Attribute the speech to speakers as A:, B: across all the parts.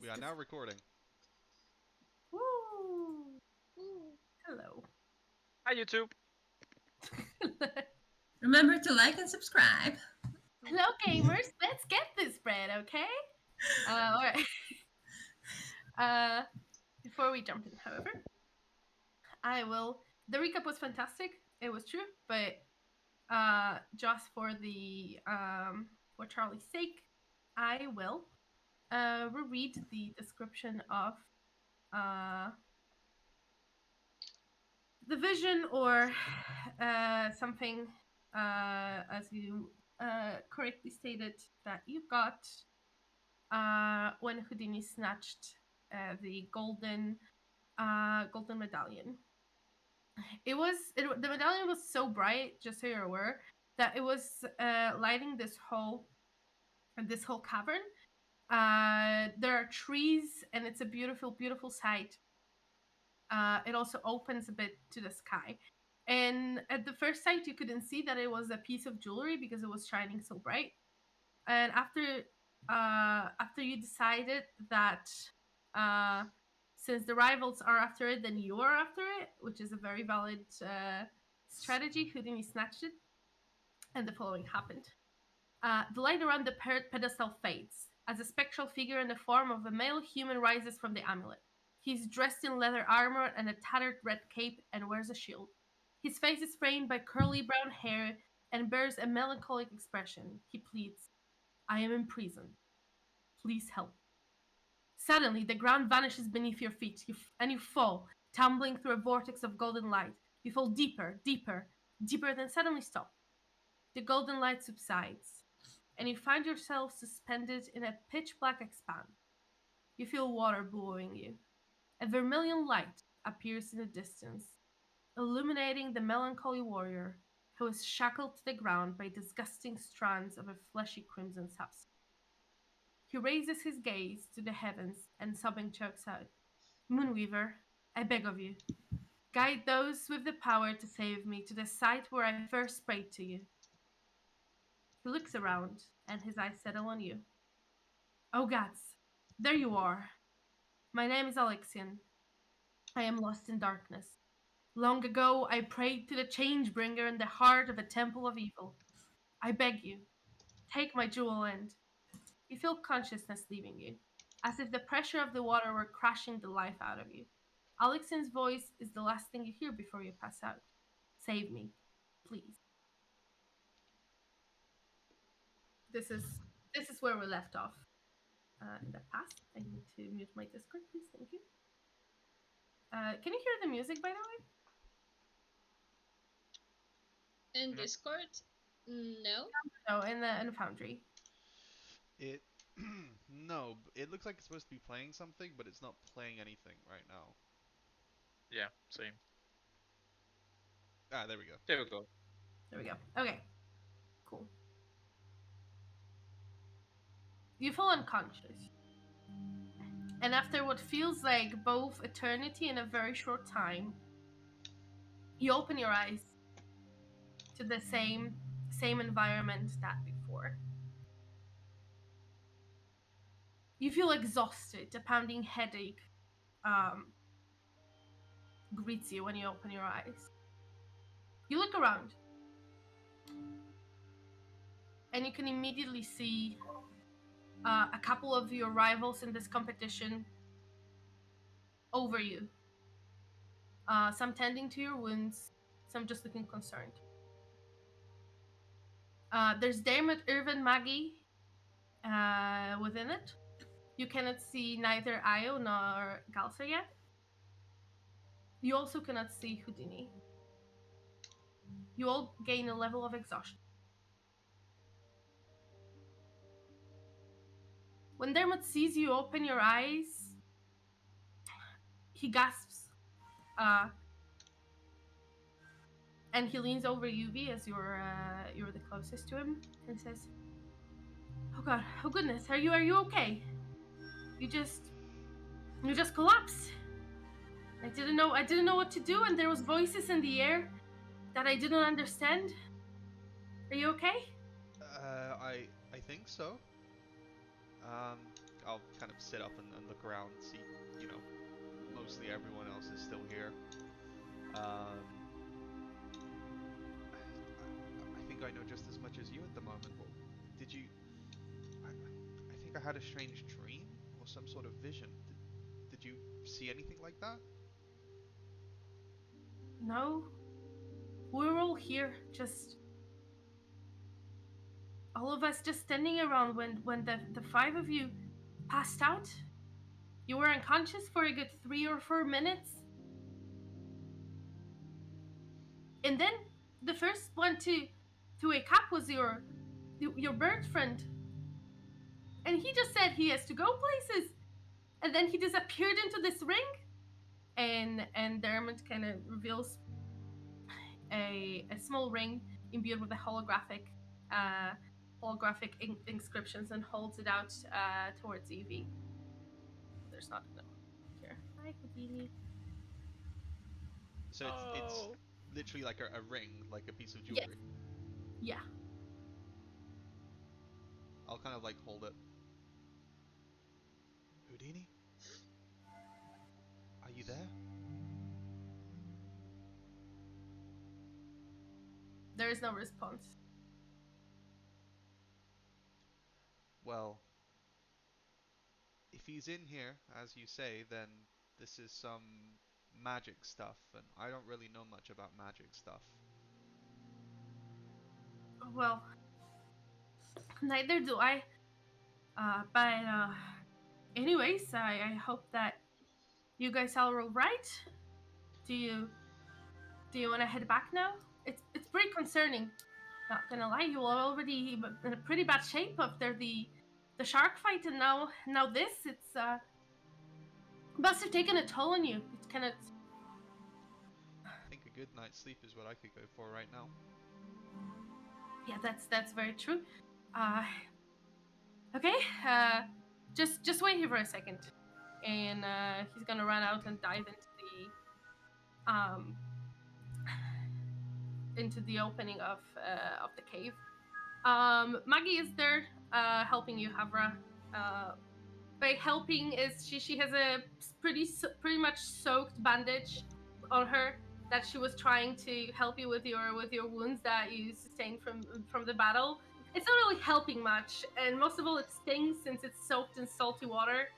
A: We are now recording.
B: Woo! Hello.
C: Hi, YouTube.
D: Remember to like and subscribe.
B: Hello, gamers. Let's get this bread, okay? All right. Before we jump in, however, the recap was fantastic. It was true, but just for for Charlie's sake, I will reread the description of the vision or something, as you correctly stated, that you got when Houdini snatched the golden medallion. The medallion was so bright, just so you're aware, that it was lighting this whole cavern. There are trees, and it's a beautiful, beautiful sight. It also opens a bit to the sky. And at the first sight, you couldn't see that it was a piece of jewelry because it was shining so bright. And after you decided that since the rivals are after it, then you are after it, which is a very valid strategy, Houdini snatched it, and the following happened. The light around the pedestal fades as a spectral figure in the form of a male human rises from the amulet. He's dressed in leather armor and a tattered red cape and wears a shield. His face is framed by curly brown hair and bears a melancholic expression. He pleads, "I am imprisoned. Please help." Suddenly, the ground vanishes beneath your feet, and you fall, tumbling through a vortex of golden light. You fall deeper, deeper, deeper, then suddenly stop. The golden light subsides, and you find yourself suspended in a pitch-black expanse. You feel water blowing you. A vermilion light appears in the distance, illuminating the melancholy warrior who is shackled to the ground by disgusting strands of a fleshy crimson substance. He raises his gaze to the heavens and sobbing chokes out, "Moonweaver, I beg of you, guide those with the power to save me to the site where I first prayed to you." He looks around, and his eyes settle on you. "Oh gods, there you are. My name is Alexian. I am lost in darkness. Long ago, I prayed to the Changebringer in the heart of a temple of evil. I beg you, take my jewel and..." You feel consciousness leaving you, as if the pressure of the water were crushing the life out of you. Alexian's voice is the last thing you hear before you pass out. "Save me, please." This is where we left off in the past. I need to mute my Discord, please. Thank you. Can you hear the music, by the way?
E: In Discord? No.
B: No, in the Foundry.
A: It no, it looks like it's supposed to be playing something, but it's not playing anything right now.
C: Yeah, same.
A: Ah, there we go.
C: There we go.
B: There we go. Okay, cool. You fall unconscious. And after what feels like both eternity and a very short time, you open your eyes to the same environment that before. You feel exhausted. A pounding headache greets you when you open your eyes. You look around, and you can immediately see a couple of your rivals in this competition over you. Some tending to your wounds, some just looking concerned. There's Dermot, Irvin, Maggie within it. You cannot see neither Io nor Galsa yet. You also cannot see Houdini. You all gain a level of exhaustion. When Dermot sees you open your eyes, he gasps, and he leans over Yuvi as you're the closest to him, and says, "Oh God, oh goodness, are you okay? You just collapsed. I didn't know what to do, and there was voices in the air that I didn't understand. Are you okay?"
A: I think so. I'll kind of sit up and look around, see, you know, mostly everyone else is still here. I think I know just as much as you at the moment. Well, did you? I think I had a strange dream or some sort of vision. Did you see anything like that?
B: No. We were all here, just all of us just standing around when the five of you passed out. You were unconscious for a good 3 or 4 minutes. And then the first one to wake up was your bird friend. And he just said he has to go places. And then he disappeared into this ring. And Dermot kind of reveals a small ring imbued with a holographic inscriptions and holds it out towards Evie. There's not enough here. Hi, Houdini.
A: So it's literally like a ring, like a piece of jewelry.
B: Yeah.
A: I'll kind of like hold it. Houdini? Are you there?
B: There is no response.
A: Well, if he's in here, as you say, then this is some magic stuff, and I don't really know much about magic stuff.
B: Well, neither do I. But anyways, I hope that you guys are all right. Do you want to head back now? It's pretty concerning. Not gonna lie, you are already in a pretty bad shape after the shark fight, and now this. It's must have taken a toll on you. It's kind of.
A: I think a good night's sleep is what I could go for right now.
B: Yeah, that's very true. Okay. Just wait here for a second, and he's gonna run out and dive into the opening of the cave. Maggie is there helping you, Havra. By helping is she has a pretty much soaked bandage on her that she was trying to help you with your wounds that you sustained from the battle. It's not really helping much, and most of all, it stings since it's soaked in salty water.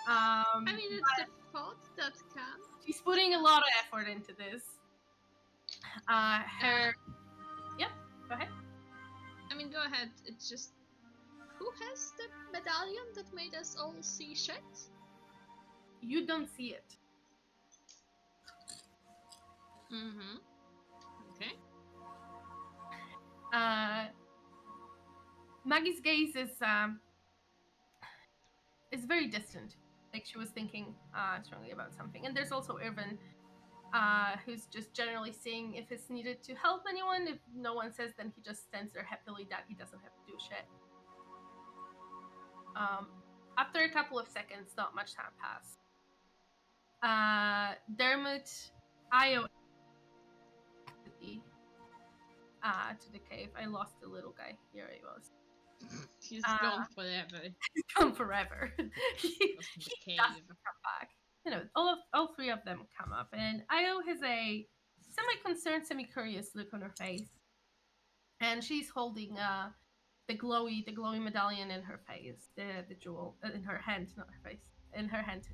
E: I mean, it's the thought that counts.
B: She's putting a lot of effort into this. Yep, go ahead.
E: I mean, go ahead. It's just, who has the medallion that made us all see shit?
B: You don't see it.
E: Mm-hmm. Okay.
B: Maggie's gaze is very distant, like she was thinking strongly about something. And there's also Irvin, who's just generally seeing if it's needed to help anyone. If no one says, then he just stands there happily that he doesn't have to do shit. After a couple of seconds, not much time passed. Dermot, Io, to the cave. I lost the little guy. Here he was.
E: He's gone forever.
B: He's gone forever. he
E: Cave.
B: doesn't come back. You know, all three of them come up, and Io has a semi-concerned, semi-curious look on her face, and she's holding the glowy medallion in her face, the jewel in her hand, not her face, in her hand,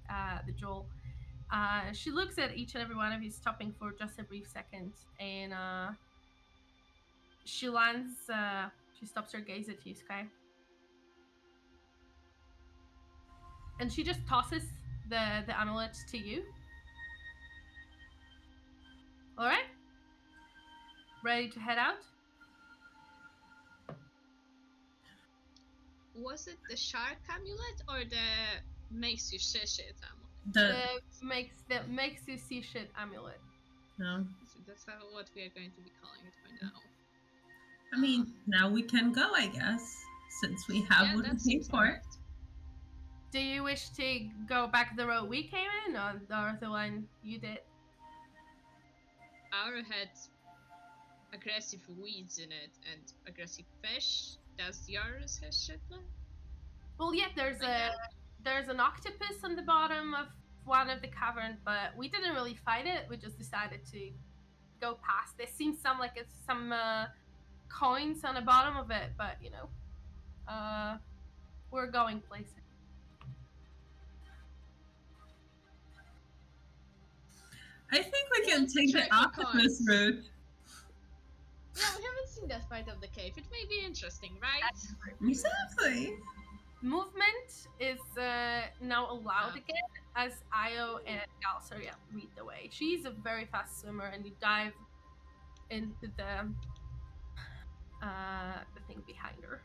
B: the jewel. She looks at each and every one of you, stopping for just a brief second, and she lands. She stops her gaze at you, Sky, and she just tosses the amulet to you. All right, ready to head out?
E: Was it the shark amulet or the makes you shit amulet?
B: The makes you see shit amulet.
D: No.
E: So that's what we are going to be calling it for now.
D: I mean, now we can go, I guess, since we have what we paid for.
E: Correct.
B: Do you wish to go back the road we came in, or the one you did?
E: Our had aggressive weeds in it and aggressive fish. Does yours have shit like?
B: Well, yeah, there's
E: Like
B: a
E: that?
B: there's an octopus on the bottom of one of the cavern, but we didn't really fight it. We just decided to go past. There seems some coins on the bottom of it, but we're going places.
D: I think we can
E: Want to
D: take the
E: check the
D: octopus
E: coins.
D: route.
E: Yeah, we haven't seen that part of the cave. It may be interesting, right?
D: Exactly.
B: Movement is now allowed
E: Ah.
B: again as Io and Galsaria lead the way. She's a very fast swimmer, and you dive into the thing behind her.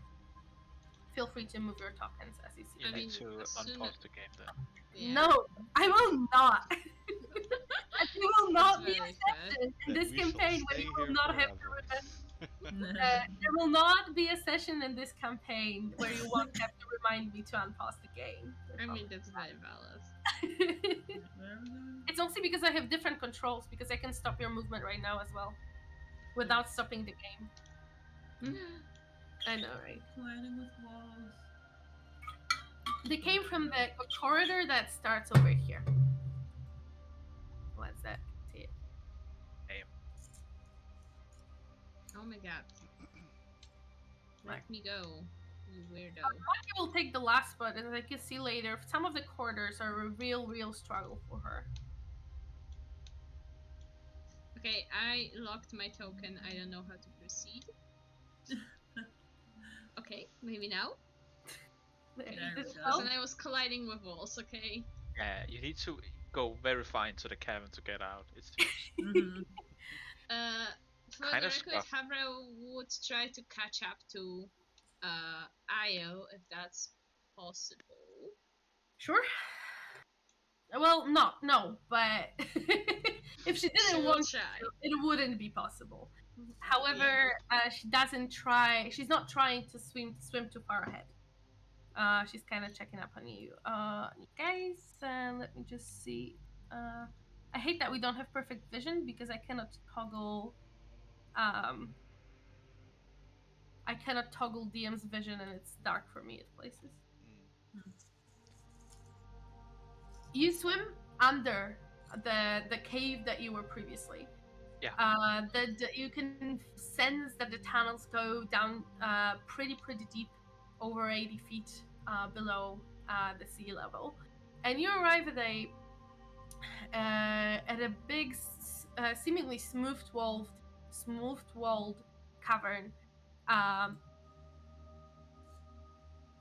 B: Feel free to move your tokens as you see
C: You
B: fit.
C: need to
E: as soon
C: unpause the game then.
E: Yeah.
B: No, I will not. And there will not be a
E: Very fair.
B: session in
A: Then
B: this
A: we shall
B: campaign where
A: stay
B: you will
A: here
B: not have to
A: forever.
B: remember. There will not be a session in this campaign where you won't have to remind me to unpause the game.
E: I mean, that's very valid.
B: It's also because I have different controls, because I can stop your movement right now as well without stopping the game. I know, right?
D: Colliding with walls.
B: They came from the corridor that starts over here. What's that? See it?
E: Oh my god. Let me go, you weirdo.
B: Maggie will take the last spot, and like you see later, some of the corridors are a real struggle for her.
E: Okay, I locked my token. I don't know how to proceed. Okay, maybe now.
B: There
E: Okay.
B: you
D: There
B: go.
D: we go.
E: And I was colliding with walls, okay?
C: Yeah, you need to go very far into the cavern to get out. It seems.
D: Mhm.
E: For
C: Kinda
E: the record,
C: scuff.
E: Havra would try to catch up to Io if that's possible.
B: Sure. Well, no, but if she
E: She
B: didn't
E: will
B: want
E: try.
B: to, it wouldn't be possible. However, she doesn't try. She's not trying to swim too far ahead. She's kind of checking up on you, guys. Let me just see. I hate that we don't have perfect vision because I cannot toggle. I cannot toggle DM's vision, and it's dark for me at places. You swim under the cave that you were previously.
C: Yeah.
B: You can sense that the tunnels go down pretty deep, over 80 feet below the sea level, and you arrive at a big, seemingly smooth-walled cavern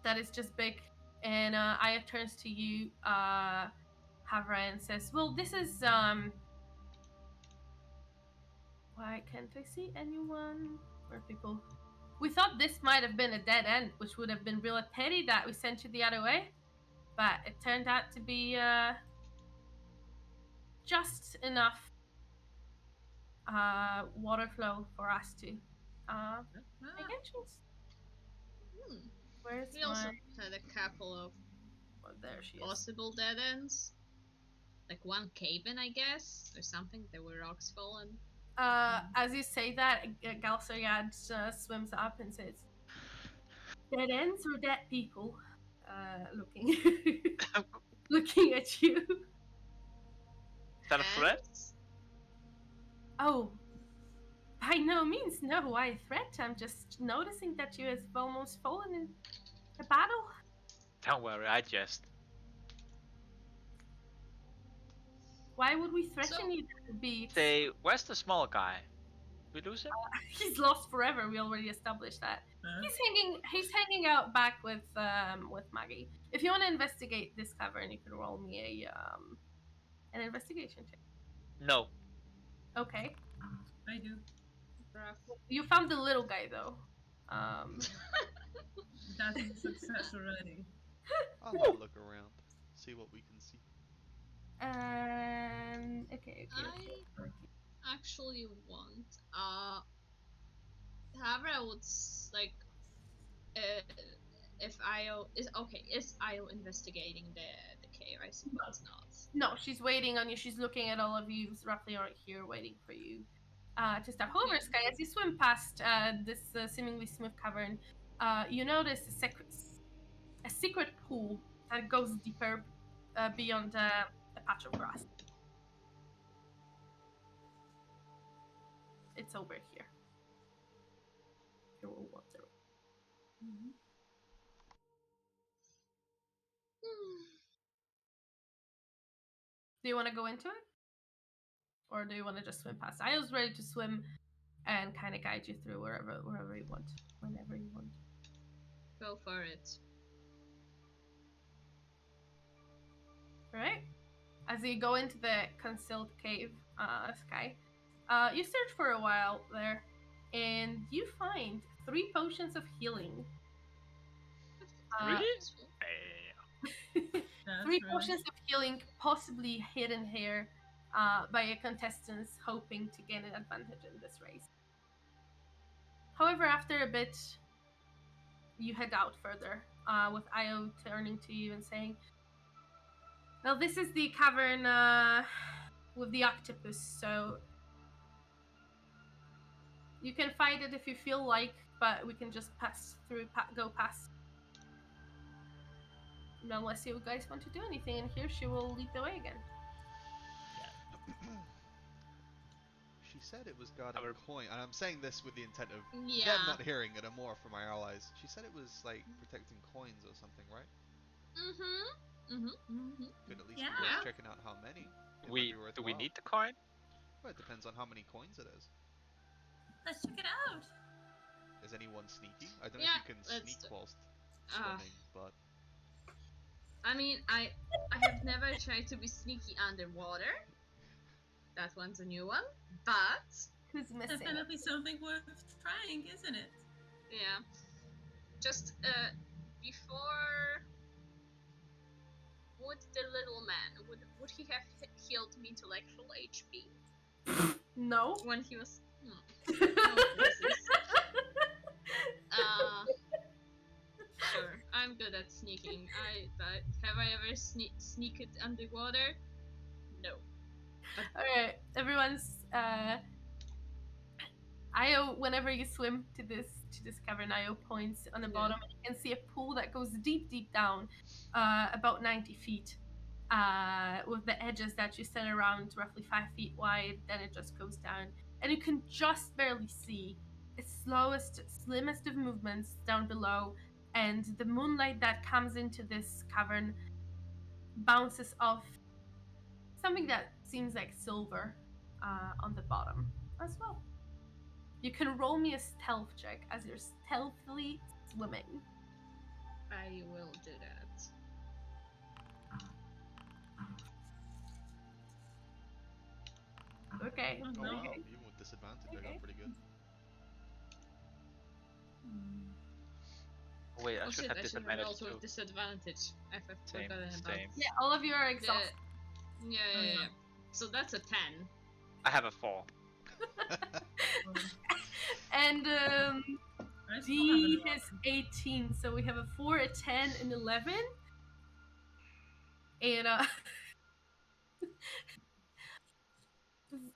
B: that is just big. And Aya turns to you, Havra, and says, "Well, this is Why can't I see anyone? Where people? We thought this might have been a dead end, which would have been real pity that we sent you the other way, but it turned out to be just enough water flow for us to make entrance." Where's
E: We also
B: my?
E: had a couple of
B: Oh, there she is.
E: possible dead ends. Like one cave-in, I guess, or something. There were rocks fallen.
B: As you say that, Galsariad swims up and says, "Dead ends or dead people?" Looking looking at you.
C: Is that a threat?
B: Oh, by no means, no. Why threat? I'm just noticing that you have almost fallen in a battle.
C: Don't worry, I just.
B: Why would we threaten
E: So-
B: you? That would be.
C: Say, where's the small guy? We lose him?
B: He's lost forever. We already established that. He's hanging out back with Maggie. If you want to investigate this cavern, you can roll me an investigation check.
C: No.
B: Okay.
D: I do.
E: Rough.
B: You found the little guy though.
D: That's a success already.
A: I'll have a look around, see what we can see.
B: Okay.
E: Actually want Havra would like if Io is okay. Is Io investigating the cave? I suppose not.
B: No, she's waiting on you. She's looking at all of you roughly right here, waiting for you to start. However,
E: Yeah.
B: Sky, as you swim past this seemingly smooth cavern, you notice a secret pool that goes deeper beyond a patch of grass. It's over here. Here we'll water. Do you want to go into it? Or do you want to just swim past? I was ready to swim and kind of guide you through wherever you want, whenever you want.
E: Go for it.
B: Alright. As you go into the concealed cave, Sky, you search for a while there, and you find 3 potions of healing.
C: Really?
D: That's
B: 3
D: right.
B: potions of healing, possibly hidden here by a contestant hoping to gain an advantage in this race. However, after a bit, you head out further, with Io turning to you and saying, "Well, this is the cavern with the octopus, so you can fight it if you feel like, but we can just pass through, go past. Unless you guys want to do anything, and here she will lead the way again."
A: She said it was guarding coin, and I'm saying this with the intent of
E: Yeah.
A: them not hearing it and more for my allies. She said it was like protecting coins or something, right? Could at least be
D: Yeah.
A: worth checking out how many. It might be
C: Do we
A: worthwhile.
C: need the coin?
A: Well, it depends on how many coins it is.
D: Let's check it out.
A: Is anyone sneaky? I don't know
E: Yeah,
A: if you can
E: let's
A: sneak
E: do-
A: whilst swimming, but
E: I mean, I have never tried to be sneaky underwater. That one's a new one, but
B: Who's missing?
D: Definitely something worth trying, isn't it?
E: yeah, just before. Would the little man would he have healed me to like full HP
B: No.
E: when he was? No, Jesus. Sure, I'm good at sneaking. But have I ever sneaked underwater? No.
B: Alright, everyone's Io, whenever you swim to this cavern, Io points on the bottom, and you can see a pool that goes deep down, about 90 feet, with the edges that you set around roughly 5 feet wide. Then it just goes down, and you can just barely see its slimmest of movements down below, and the moonlight that comes into this cavern bounces off something that seems like silver on the bottom as well. You can roll me a stealth check as you're stealthily swimming.
E: I will do that.
B: Okay.
A: oh
D: No.
A: wow,
B: Okay.
A: even with disadvantage, I
B: Okay.
A: got pretty good.
C: Wait, I
E: Oh
C: should
E: shit,
C: have
E: I should have
C: disadvantage
E: rolled
C: too.
E: with disadvantage. I've
C: Same,
E: forgotten about.
C: same.
B: Yeah, all of you are exhausted.
E: Yeah. So that's a 10.
C: I have a 4.
B: And
D: I still
B: D
D: have
B: is 18, so we have a 4, a 10, and 11. And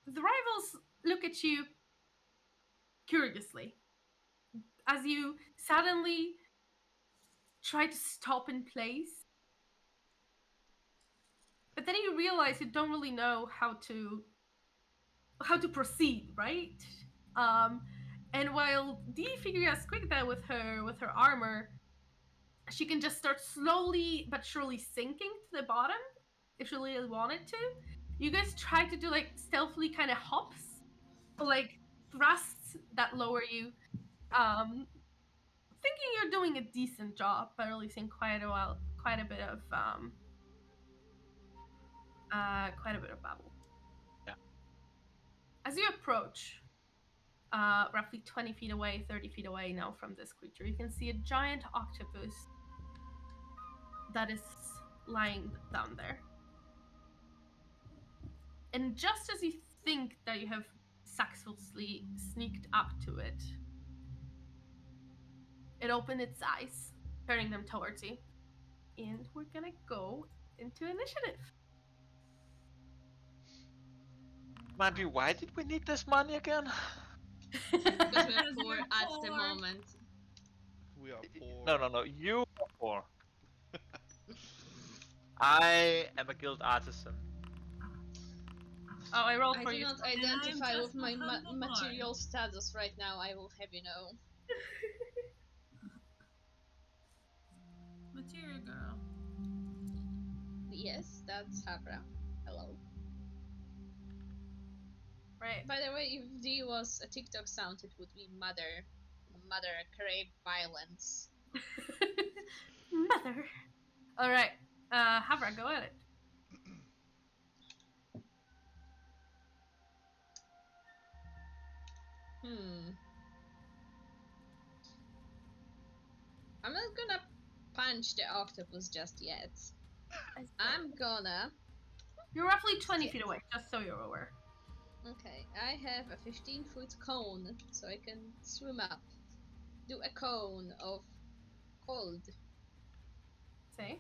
B: the rivals look at you curiously as you suddenly try to stop in place. But then you realize you don't really know how to proceed, right? And while Dee figures out quick that with her armor, she can just start slowly but surely sinking to the bottom if she really wanted to. You guys try to do like stealthily kind of hops, or like thrusts that lower you. Thinking you're doing a decent job by releasing quite a bit of babble.
C: Yeah.
B: As you approach, roughly 20 feet away, 30 feet away now from this creature, you can see a giant octopus that is lying down there. And just as you think that you have successfully sneaked up to it, it opened its eyes, turning them towards you. And we're gonna go into initiative.
C: Mandy, why did we need this money again?
E: Because we're
D: Because
E: poor
D: you're
E: at the
D: poor.
E: moment.
A: We are poor.
C: No, you are poor. I am a guild artisan.
B: Oh, I rolled
E: I
B: for
E: do
B: you.
E: not
B: So.
E: identify
D: just
E: with my
D: a humble
E: material status right now, I will have you know.
D: Material girl.
E: Yes, that's Havra. Hello.
B: Right.
E: By the way, if D was a TikTok sound, it would be mother. Mother crave violence.
B: Mother. All right. Havra, go at it.
E: I'm not gonna punch the octopus just yet. I'm gonna.
B: You're roughly 20 feet away, just so you're aware.
E: Okay, I have a 15-foot cone, so I can swim up. Do a cone of cold.
B: Say.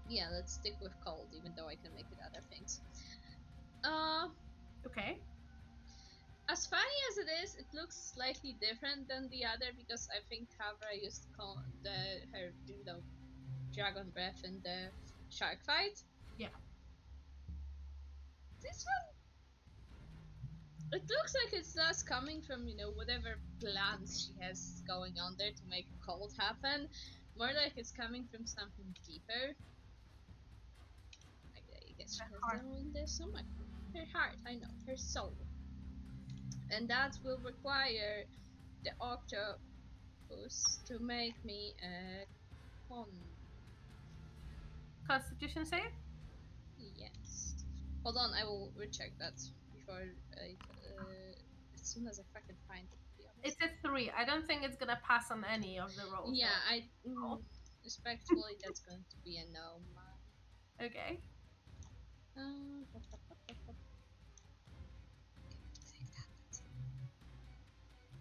E: Yeah, let's stick with cold, even though I can make it other things.
B: Okay.
E: As funny as it is, it looks slightly different than the other because I think Havra used her dragon breath in the shark fight.
B: Yeah.
E: This one, it looks like it's less coming from whatever plans she has going on there to make cold happen. More like it's coming from something deeper. I guess she has
B: Heart.
E: their own there somewhere. Her heart, I know, her soul. And that will require the octopus to make me a con.
B: Constitution save?
E: Yes. Hold on, I will recheck that before as soon as I fucking find it, to be honest.
B: It's a 3. I don't think it's gonna pass on any of the rolls.
E: Yeah, respectfully, that's going to be a no.
B: Okay.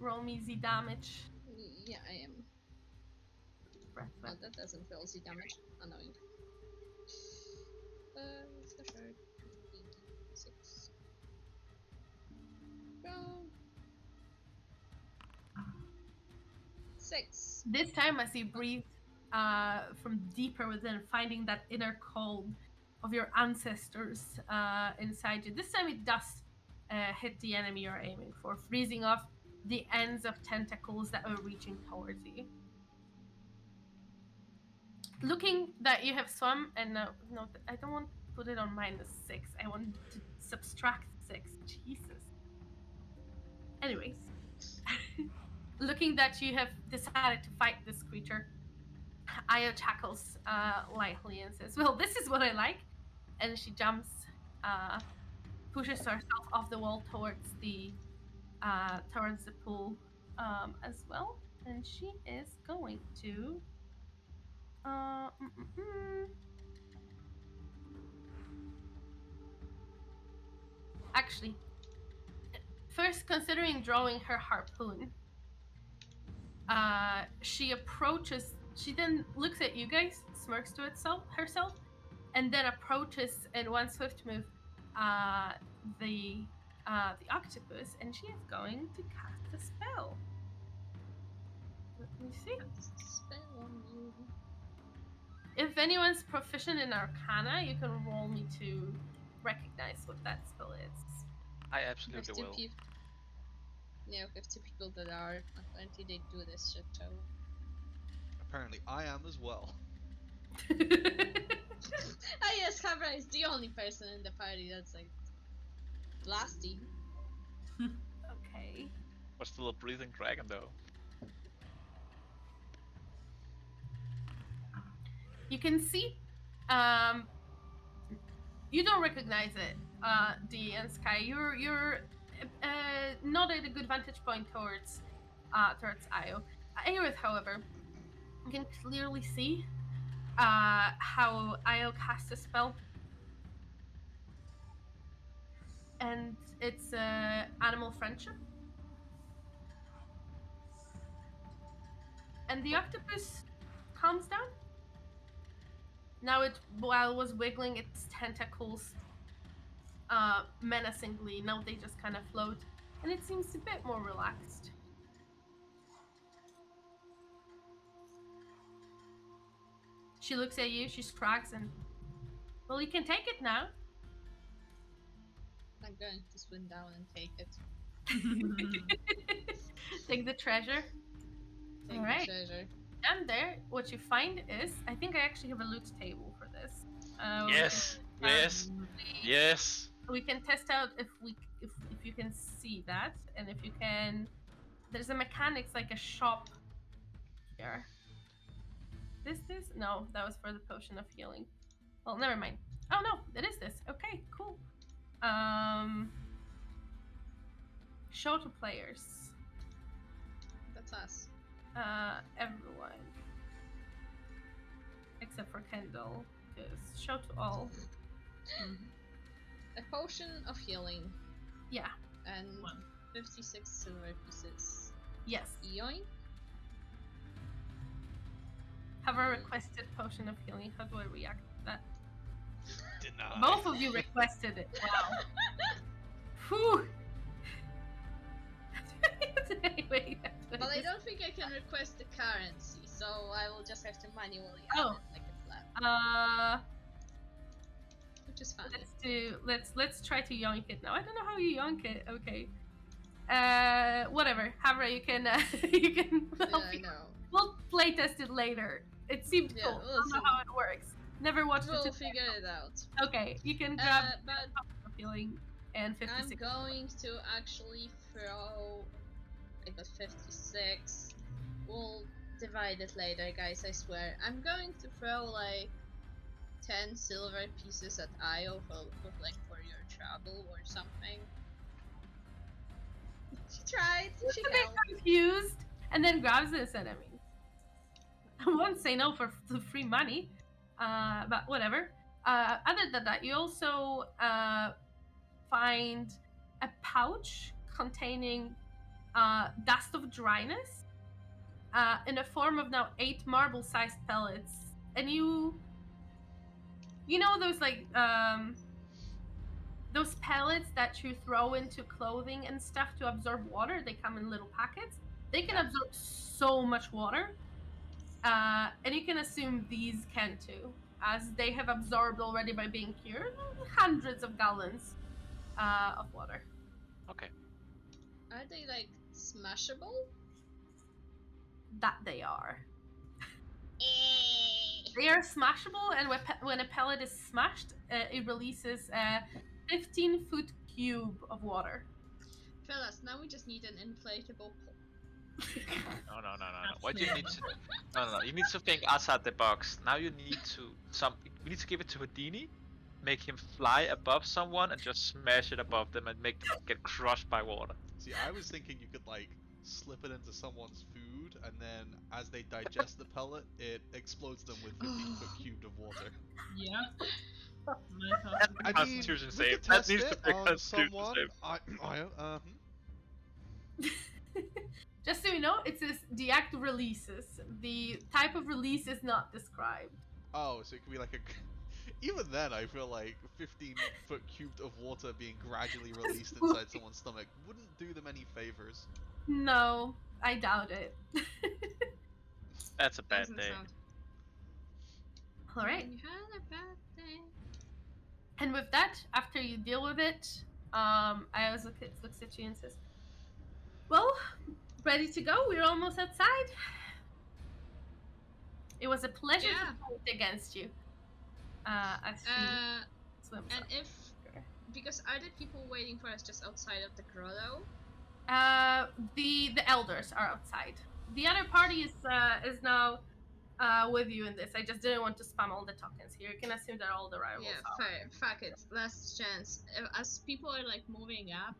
B: Roll me the damage.
E: Yeah, I am.
B: Breath
E: Oh,
B: weapon.
E: that doesn't roll the damage. Annoying. What's the third? 6. Go. 6.
B: This time, as you breathe from deeper within, finding that inner cold of your ancestors inside you. This time, it does hit the enemy you're aiming for, freezing off the ends of tentacles that were reaching towards you. Looking that you have swum, and no, I don't want to put it on -6. I want to subtract 6. Jesus. Anyways, looking that you have decided to fight this creature, Io chuckles lightly and says, "Well, this is what I like." And she jumps, pushes herself off the wall towards the pool as well, and she is going to. Actually, first considering drawing her harpoon, she approaches. She then looks at you guys, smirks to herself, and then approaches in one swift move the octopus, and she is going to cast a spell. Let me see.
E: Spell on you.
B: If anyone's proficient in Arcana, you can roll me to recognize what that spell is.
C: I absolutely will.
E: Yeah, we have 2 people that are. Apparently, they do this shit too.
A: Apparently, I am as well.
E: Ah, yes, Havra is the only person in the party that's like blasty.
B: Okay.
C: We're still a breathing dragon, though.
B: You can see, you don't recognize it, D and Sky. You're not at a good vantage point towards Io. Aerith, however, you can clearly see how Io casts a spell, and it's animal friendship. And the octopus calms down. Now while it was wiggling its tentacles menacingly, now they just kind of float, and it seems a bit more relaxed. She looks at you, she shrugs, and well, you can take it now.
E: I'm going to swim down and take it.
B: Take the treasure.
E: Take
B: All
E: the
B: right.
E: treasure.
B: And there, what you find is, I think I actually have a loot table for this.
C: Yes. Yes. Yes.
B: We can test out if you can see that, and if you can. There's a mechanics like a shop here. This? No, that was for the potion of healing. Well, never mind. Oh no, it is this. Okay, cool. Show to players.
E: That's us.
B: Everyone. Except for Kendall, because show to all.
E: A potion of healing.
B: Yeah.
E: And 56 silver pieces.
B: Yes.
E: Yoink.
B: Have a requested potion of healing. How do I react to that?
A: Deny.
B: Both of you requested it. Wow. Whew. Wait.
E: But I don't think I can request the currency, so I will just have to manually add
B: Oh.
E: it like a flat. Which is fine.
B: Let's try to yoink it now. I don't know how you yoink it. Okay. Whatever. Havra, you can you can.
E: Yeah, I know.
B: We'll play test it later. It seemed cool.
E: we'll
B: I don't know
E: see.
B: how it works. Never watched
E: We'll
B: it.
E: figure it out.
B: Okay, you can grab
E: But
B: healing and 56.
E: I'm going to actually throw. I got 56. We'll divide it later, guys. I swear. I'm going to throw like 10 silver pieces at Io for your travel or something. She tried. She
B: She's a bit
E: helped.
B: confused, and then grabs this, and I mean, I won't say no for the free money, but whatever. Other than that, you also find a pouch containing dust of dryness in the form of now 8 marble-sized pellets, and you know those like those pellets that you throw into clothing and stuff to absorb water. They come in little packets. They can absorb so much water, and you can assume these can too, as they have absorbed already by being cured hundreds of gallons of water.
C: Okay.
E: Are they like smashable?
B: That they are. They are smashable, and when a pellet is smashed, it releases a 15-foot cube of water.
E: Fellas, now we just need an inflatable
C: No. What you need to no. You need to think outside the box. Now you need to we need to give it to Houdini, make him fly above someone and just smash it above them and make them get crushed by water.
A: See, I was thinking you could like slip it into someone's food, and then as they digest the pellet, it explodes them with 15-foot cubed of water.
D: Yeah.
A: I mean,
C: Constitution
A: we
C: save.
A: could
C: That
A: test
C: needs to
A: it
C: be a
A: on
C: Constitution
A: someone.
C: save.
B: Just so you know, it says deactive releases. The type of release is not described.
A: Oh, so it could be like a. Even then, I feel like 15-foot cubed of water being gradually released inside someone's stomach wouldn't do them any favors.
B: No, I doubt it.
C: That's a bad
E: Doesn't
C: day.
E: sound-
B: All right.
E: You had a bad day.
B: And with that, after you deal with it, I always looks at you and says, "Well, ready to go? We're almost outside. It was a pleasure
E: Yeah.
B: to fight against you." As she swims
E: And
B: up.
E: if because are there people waiting for us just outside of the grotto?
B: The elders are outside. The other party is now with you in this. I just didn't want to spam all the tokens here. You can assume that all the rivals
E: Yeah,
B: are.
E: fair. Fuck it. Last chance. As people are like moving up,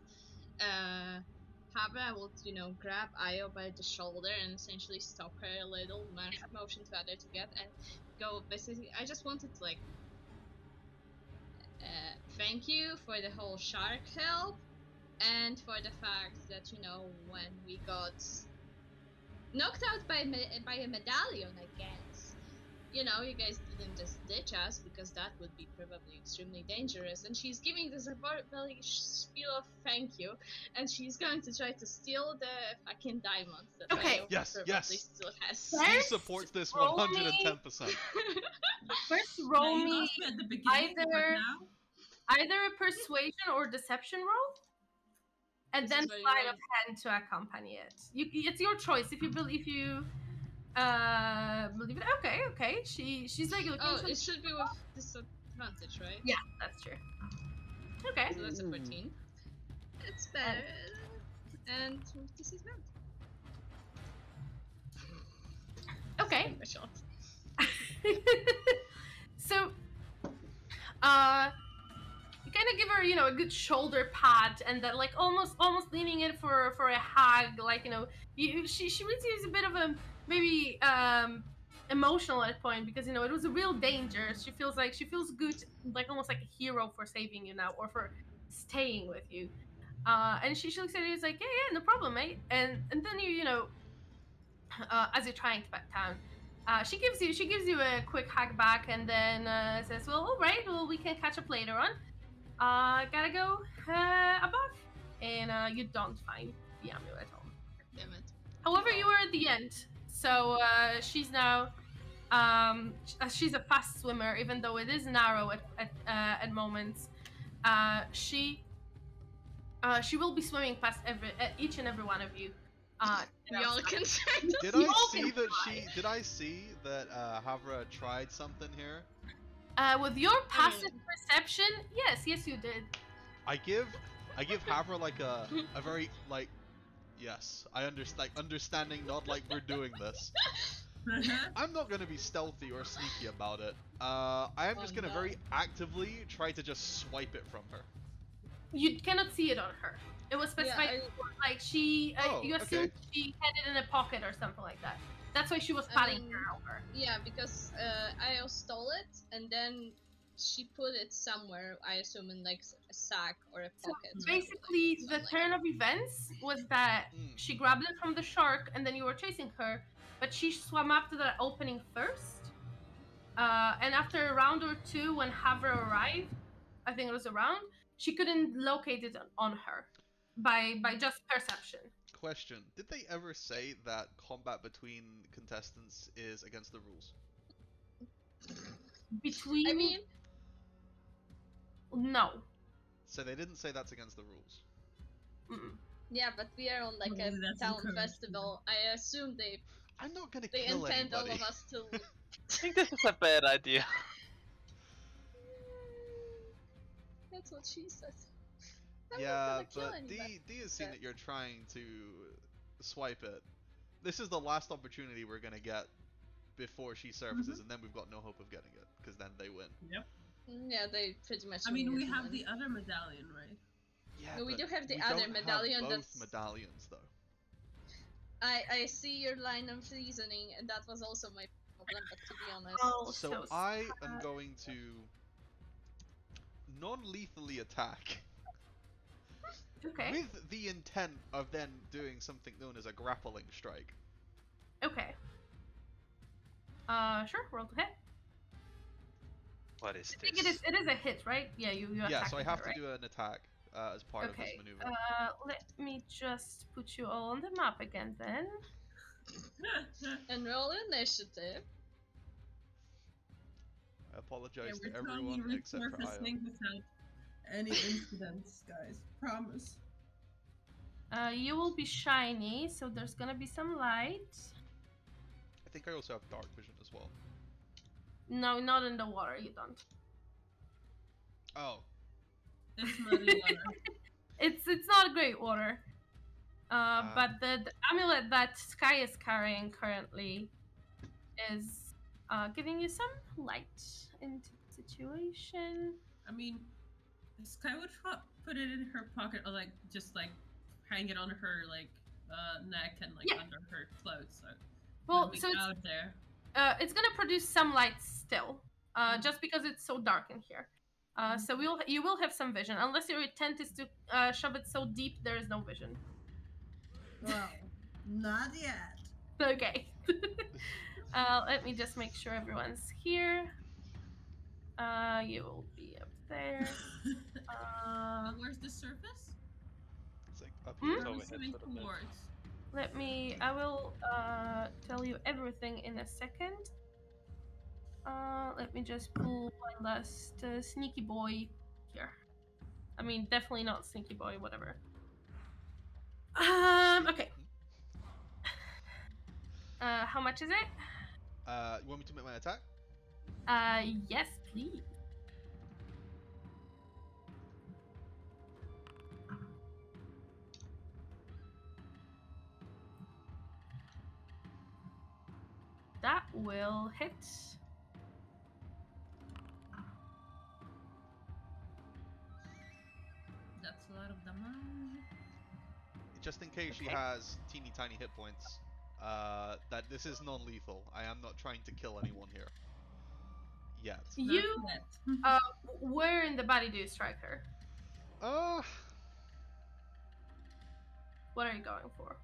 E: Habra will, grab Io by the shoulder and essentially stop her a little, motion to other to get, and go. Basically, I just wanted to thank you for the whole shark help, and for the fact that when we got knocked out by a medallion, I guess. you know, you guys didn't just ditch us because that would be probably extremely dangerous. And she's giving this very spiel of thank you, and she's going to try to steal the fucking diamonds that
B: Okay.
E: Leo
A: Yes,
E: probably
A: yes.
E: still has.
A: Steve
B: First,
A: supports this
B: roll
A: 110%.
B: First,
D: Yeah,
B: roll
D: you
B: me
D: lost me at the beginning, but now
B: either a persuasion or deception roll, and
E: This
B: then
E: is very
B: sleight of
E: wrong.
B: hand to accompany it. It's your choice. If you believe you believe it. Okay. She's like looking.
E: Oh, it should be with disadvantage, right?
B: Yeah, that's true. Okay.
E: So that's a 14. It's better. And with disadvantage.
B: Okay.
E: My shot.
B: So, you kind of give her, a good shoulder pat, and then like almost leaning in for a hug, like she really seems a bit of a maybe emotional at point because it was a real danger. She feels good, like almost like a hero for saving you now or for staying with you. And she looks at you, is like, yeah, no problem, mate. And then as you're trying to back down, she gives you a quick hug back, and then says, well, all right, well, we can catch up later on. Gotta go above, and you don't find the amulet at home.
E: Damn it.
B: However, you are at the end, so she's now she's a fast swimmer, even though it is narrow at moments. She will be swimming past each and every one of you.
E: We all can try to
A: Did
B: You
A: I
B: all
A: see
B: can
A: that
B: try.
A: Did I see that Havra tried something here?
B: With your passive perception, yes, you did.
A: I give Havra like a very like, yes, I understand, like understanding nod, like we're doing this. I'm not gonna be stealthy or sneaky about it. I am just gonna very actively try to just swipe it from her.
B: You cannot see it on her. It was specified like she. You assumed she had it in a pocket or something like that. That's why she was patting her over.
E: Yeah, because I stole it and then she put it somewhere. I assume in like a sack or a pocket.
B: So basically, the turn of events was that she grabbed it from the shark, and then you were chasing her, but she swam up to that opening first. And after a round or two, when Havra arrived, I think it was a round, she couldn't locate it on her by just perception.
A: Question: did they ever say that combat between contestants is against the rules?
B: Between?
E: I mean,
B: no.
A: So they didn't say that's against the rules.
B: Mm-mm.
E: Yeah, but we are on like a town festival. I assume
A: I'm not gonna
E: they
A: kill
E: intend
A: anybody.
E: all of us to.
C: I think this is a bad idea.
E: That's what she says.
A: Yeah, but D has seen that you're trying to swipe it. This is the last opportunity we're gonna get before she surfaces, and then we've got no hope of getting it, because then they win.
D: Yep.
E: Yeah, they pretty much.
D: I mean, we have the other medallion, right?
A: Yeah,
E: No, we
A: but
E: do have the
A: we
E: other
A: don't
E: medallion.
A: Have both
E: That's
A: medallions, though.
E: I see your line of reasoning, and that was also my problem. But to be honest,
A: So I am going to non-lethally attack.
B: Okay.
A: With the intent of then doing something known as a grappling strike.
B: Okay. Sure. Roll to hit.
C: What is
B: I think
C: this?
B: it is a hit, right? Yeah, you
A: Yeah,
B: attack
A: so I
B: with
A: have
B: her,
A: to
B: right?
A: do an attack as part of this maneuver.
B: Let me just put you all on the map again then.
E: and roll initiative.
A: I apologize
D: Yeah,
A: to
D: we're
A: everyone
D: totally
A: except for Io.
D: resurfacing without any incidents, guys. Promise.
B: You will be shiny, so there's gonna be some light.
A: I think I also have dark vision as well.
B: No, not in the water, you don't.
A: Oh.
D: It's muddy water.
B: It's not great water. But the amulet that Sky is carrying currently is giving you some light into the situation.
D: I mean, Sky would put it in her pocket, or like just like hang it on her like neck and like under her clothes. So
B: well,
D: so
B: so
D: out there.
B: It's gonna produce some light still, just because it's so dark in here. So you will have some vision, unless your intent is to shove it so deep there is no vision.
F: Well, not yet.
B: Okay. Let me just make sure everyone's here. You will be up there.
D: Where's the surface?
A: It's like up
B: Hmm?
A: here.
C: It's
D: Where are we
C: overhead
D: swimming
C: for the bit.
D: towards?
B: I will tell you everything in a second. Let me just pull my last sneaky boy here. I mean, definitely not sneaky boy, whatever. Okay. How much is it?
A: You want me to make my attack?
B: Yes, please. That will hit.
D: That's a lot of damage.
A: Just in case she
B: Okay.
A: has teeny tiny hit points, that this is non-lethal. I am not trying to kill anyone here. Yet.
B: You,
D: Not yet.
B: where in the body do you strike her?
A: Uh,
B: What are you going for?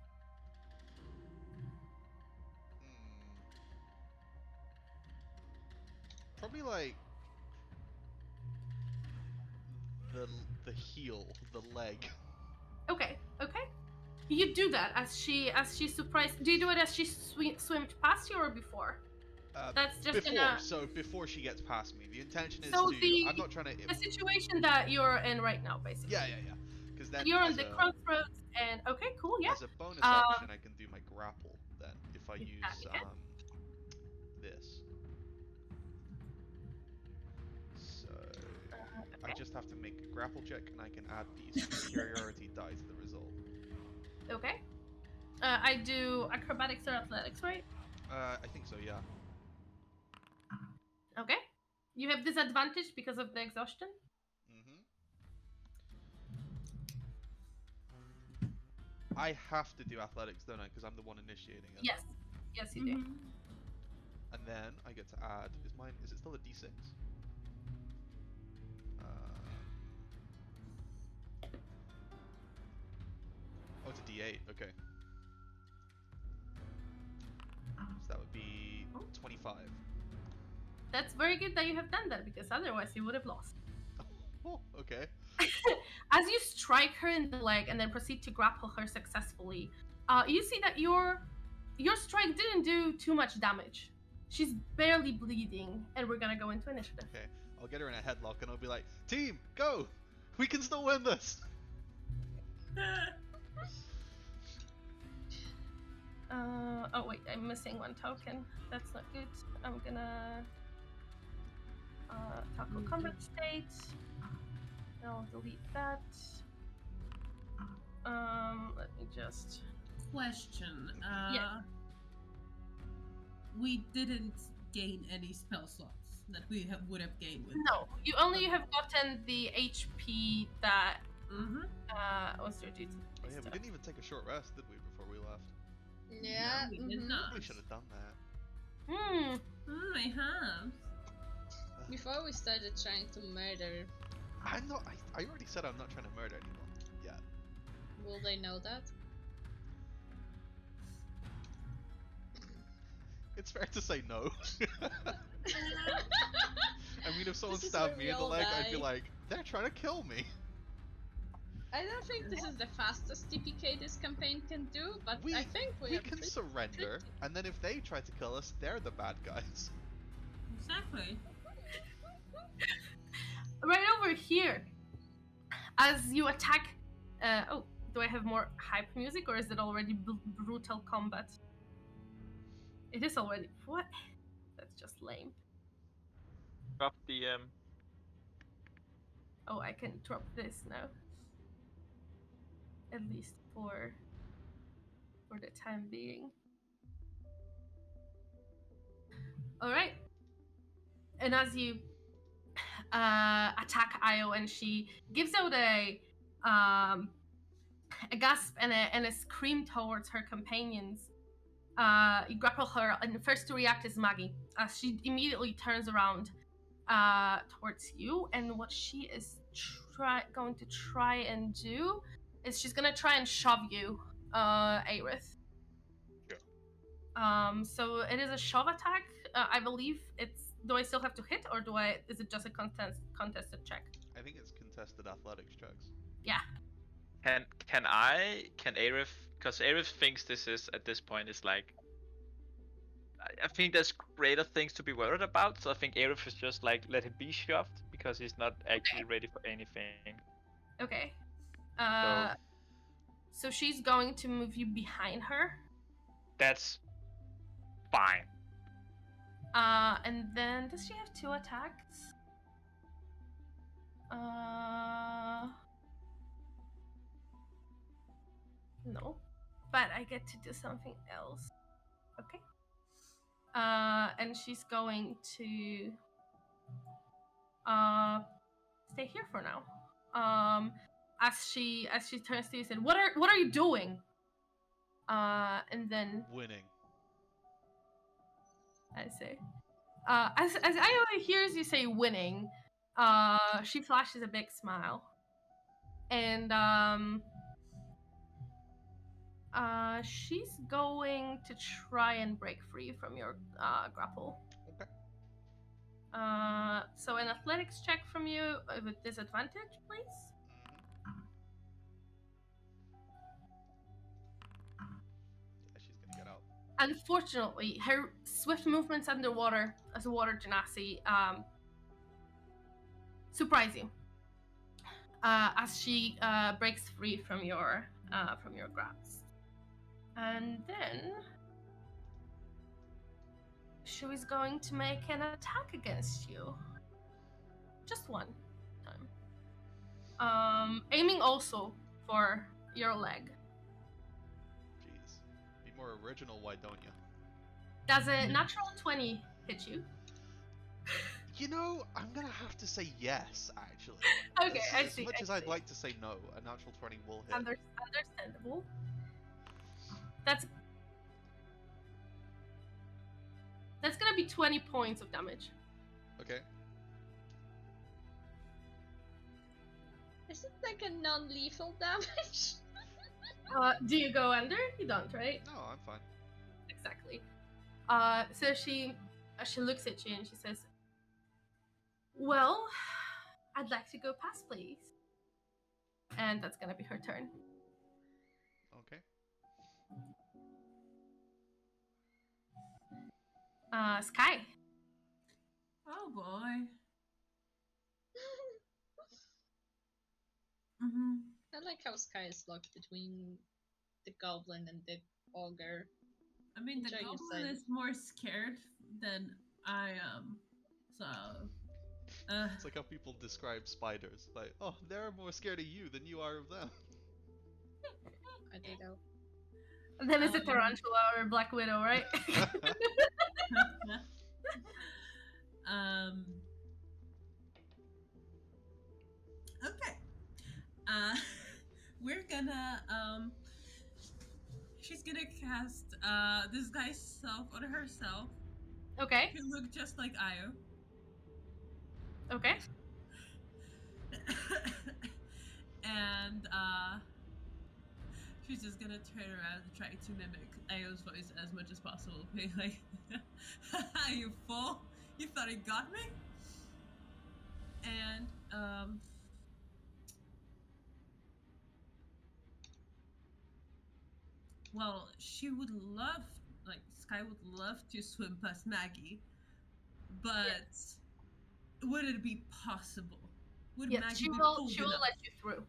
A: probably like the heel, the leg.
B: Okay, okay. You do that as she surprised. Do you do it as she swim past you or before? That's just
A: before,
B: gonna.
A: so before she gets past me. The intention is
B: So
A: to. I'm not trying to.
B: the situation that you're in right now, basically.
A: Yeah. Because then
B: You're on
A: as
B: the
A: a
B: crossroads, and okay, cool, yeah.
A: as a bonus action, I can do my grapple. Then if I
B: Yeah,
A: use
B: you can.
A: this. So I
B: Okay.
A: just have to make a grapple check, and I can add the superiority die to the result.
B: Okay. I do acrobatics or athletics, right?
A: I think so. Yeah.
B: Okay. You have disadvantage because of the exhaustion.
A: I have to do athletics, don't I? Because I'm the one initiating it.
B: Yes. Yes, you do.
A: And then I get to add. Is it still a d6? Oh, it's a d8. Okay. So that would be 25.
B: That's very good that you have done that because otherwise you would have lost.
A: Oh, okay.
B: As you strike her in the leg and then proceed to grapple her successfully, you see that your strike didn't do too much damage. She's barely bleeding, and we're gonna go into initiative.
A: Okay. I'll get her in a headlock and I'll be like, "Team, go! We can still win this."
B: Oh wait, I'm missing one token. That's not good. I'm gonna tackle combat state. I'll delete that. Let me just.
D: Question.
B: Yeah.
D: We didn't gain any spell slots that we would have gained with.
B: No, you only have gotten the HP that was your duty.
A: Oh yeah, we didn't even take a short rest, did we, before we left?
E: Yeah.
D: No, we did not.
A: We should have done that.
D: I have.
E: Before we started trying to murder,
A: I'm not. I already said I'm not trying to murder anyone yet.
E: will they know that?
A: It's fair to say no. I mean, if someone
E: This is
A: stabbed
E: where
A: me
E: we
A: in the
E: all
A: leg, I'd be
E: die.
A: like, they're trying to kill me.
E: I don't think this is the fastest TPK this campaign can do, but I think we
A: we
E: are
A: can
E: pretty
A: surrender, and then if they try to kill us, they're the bad guys.
D: Exactly.
B: Right over here, as you attack. Oh, do I have more hype music, or is it already brutal combat? It is already. What? That's just lame.
C: Drop the
B: Oh, I can drop this now. At least for the time being. All right. And as you attack Io, and she gives out a gasp and a scream towards her companions. You grapple her, and the first to react is Maggie, as she immediately turns around towards you. And what she is going to try and do is she's gonna try and shove you, Aerith.
A: Yeah.
B: So it is a shove attack. I believe it's. Do I still have to hit, or do I? Is it just a contested check?
A: I think it's contested athletics checks.
B: Yeah.
C: Can Arif, because Arif thinks this is at this point is like, I think there's greater things to be worried about. So I think Arif is just like let him be shoved because he's not actually ready for anything.
B: Okay. So she's going to move you behind her.
C: That's fine.
B: And then does she have 2 attacks? No. But I get to do something else. Okay. And she's going to stay here for now. As she turns to you, said, "What are you doing?" And then
A: Winning.
B: I say, as Iowa hears you say "winning," she flashes a big smile, and she's going to try and break free from your grapple.
A: Okay.
B: So an athletics check from you with disadvantage, please.
A: Yeah, she's gonna get out.
B: Unfortunately, her swift movements underwater as a water genasi surprise you as she breaks free from your grasp. And then she is going to make an attack against you. Just one time. Aiming also for your leg.
A: Jeez. Be more original, why don't you?
B: Does a natural 20 hit you?
A: You know, I'm gonna have to say yes, actually.
B: Okay, I see.
A: As much
B: I
A: as I'd
B: see.
A: like to say no, a natural 20 will hit.
B: Understandable. That's gonna be 20 points of damage.
A: Okay.
E: Is it like a non-lethal damage?
B: Do you go under? You don't, right?
A: No, I'm fine.
B: Exactly. So she looks at you and she says, "Well, I'd like to go past, please." And that's gonna be her turn.
A: Okay.
B: Sky.
D: Oh boy. Mm-hmm.
E: I like how Sky is locked between the goblin and the ogre.
D: I mean, the
E: Enjoy your
D: goblin
E: silence.
D: is more scared than I am, so.
A: It's like how people describe spiders. Like, oh, they're more scared of you than you are of them.
E: I do know.
B: And then it's a tarantula or a black widow, right?
D: Okay. We're gonna she's gonna cast disguise self on herself.
B: Okay.
D: Who look just like Io.
B: Okay.
D: And she's just gonna turn around and try to mimic Io's voice as much as possible. Be like, "You fool! You thought he got me?" And well, she would love, like, Sky would love to swim past Maggie, but would it be possible? Would
B: Yes,
D: Maggie
B: she
D: be
B: will.
D: bold
B: She will
D: enough?
B: let you through.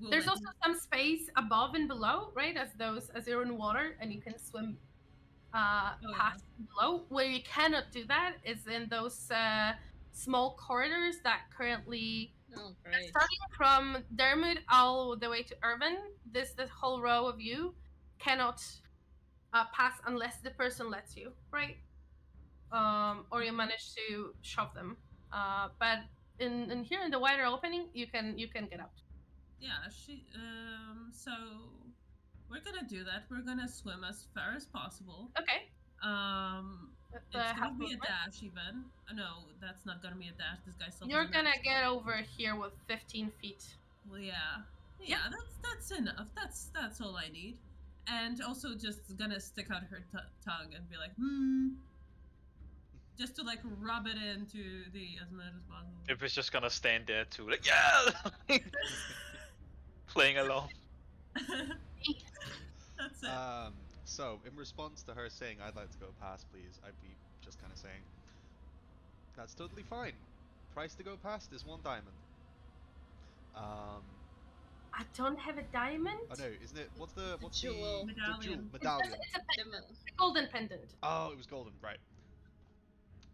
D: Will
B: There's
D: let
B: also some space above and below, right? As you're in water, and you can swim past and below. Where you cannot do that is in those small corridors that currently.
E: Oh, great.
B: Starting from Dermot all the way to Irvin, this whole row of you cannot pass unless the person lets you, right? Or you manage to shove them. But in here in the wider opening, you can get out.
D: Yeah, so we're gonna do that. We're gonna swim as far as possible.
B: Okay.
D: It's gonna be a dash even. No, that's not gonna be a dash. This guy's still.
B: You're gonna get over here with 15 feet.
D: Well, yeah, that's enough. That's all I need. and also just gonna stick out her tongue and be like, just to like rub it into as much as possible.
C: If it's just gonna stand there too, like yeah, playing along.
D: That's it.
A: So in response to her saying, "I'd like to go past, please," I'd be just kind of saying, "That's totally fine. Price to go past is 1 diamond."
B: I don't have a diamond.
A: Oh no, isn't it? What's the
E: jewel.
A: the jewel
D: Medallion.
A: medallion?
B: It's a golden pendant.
A: Oh, it was golden, right?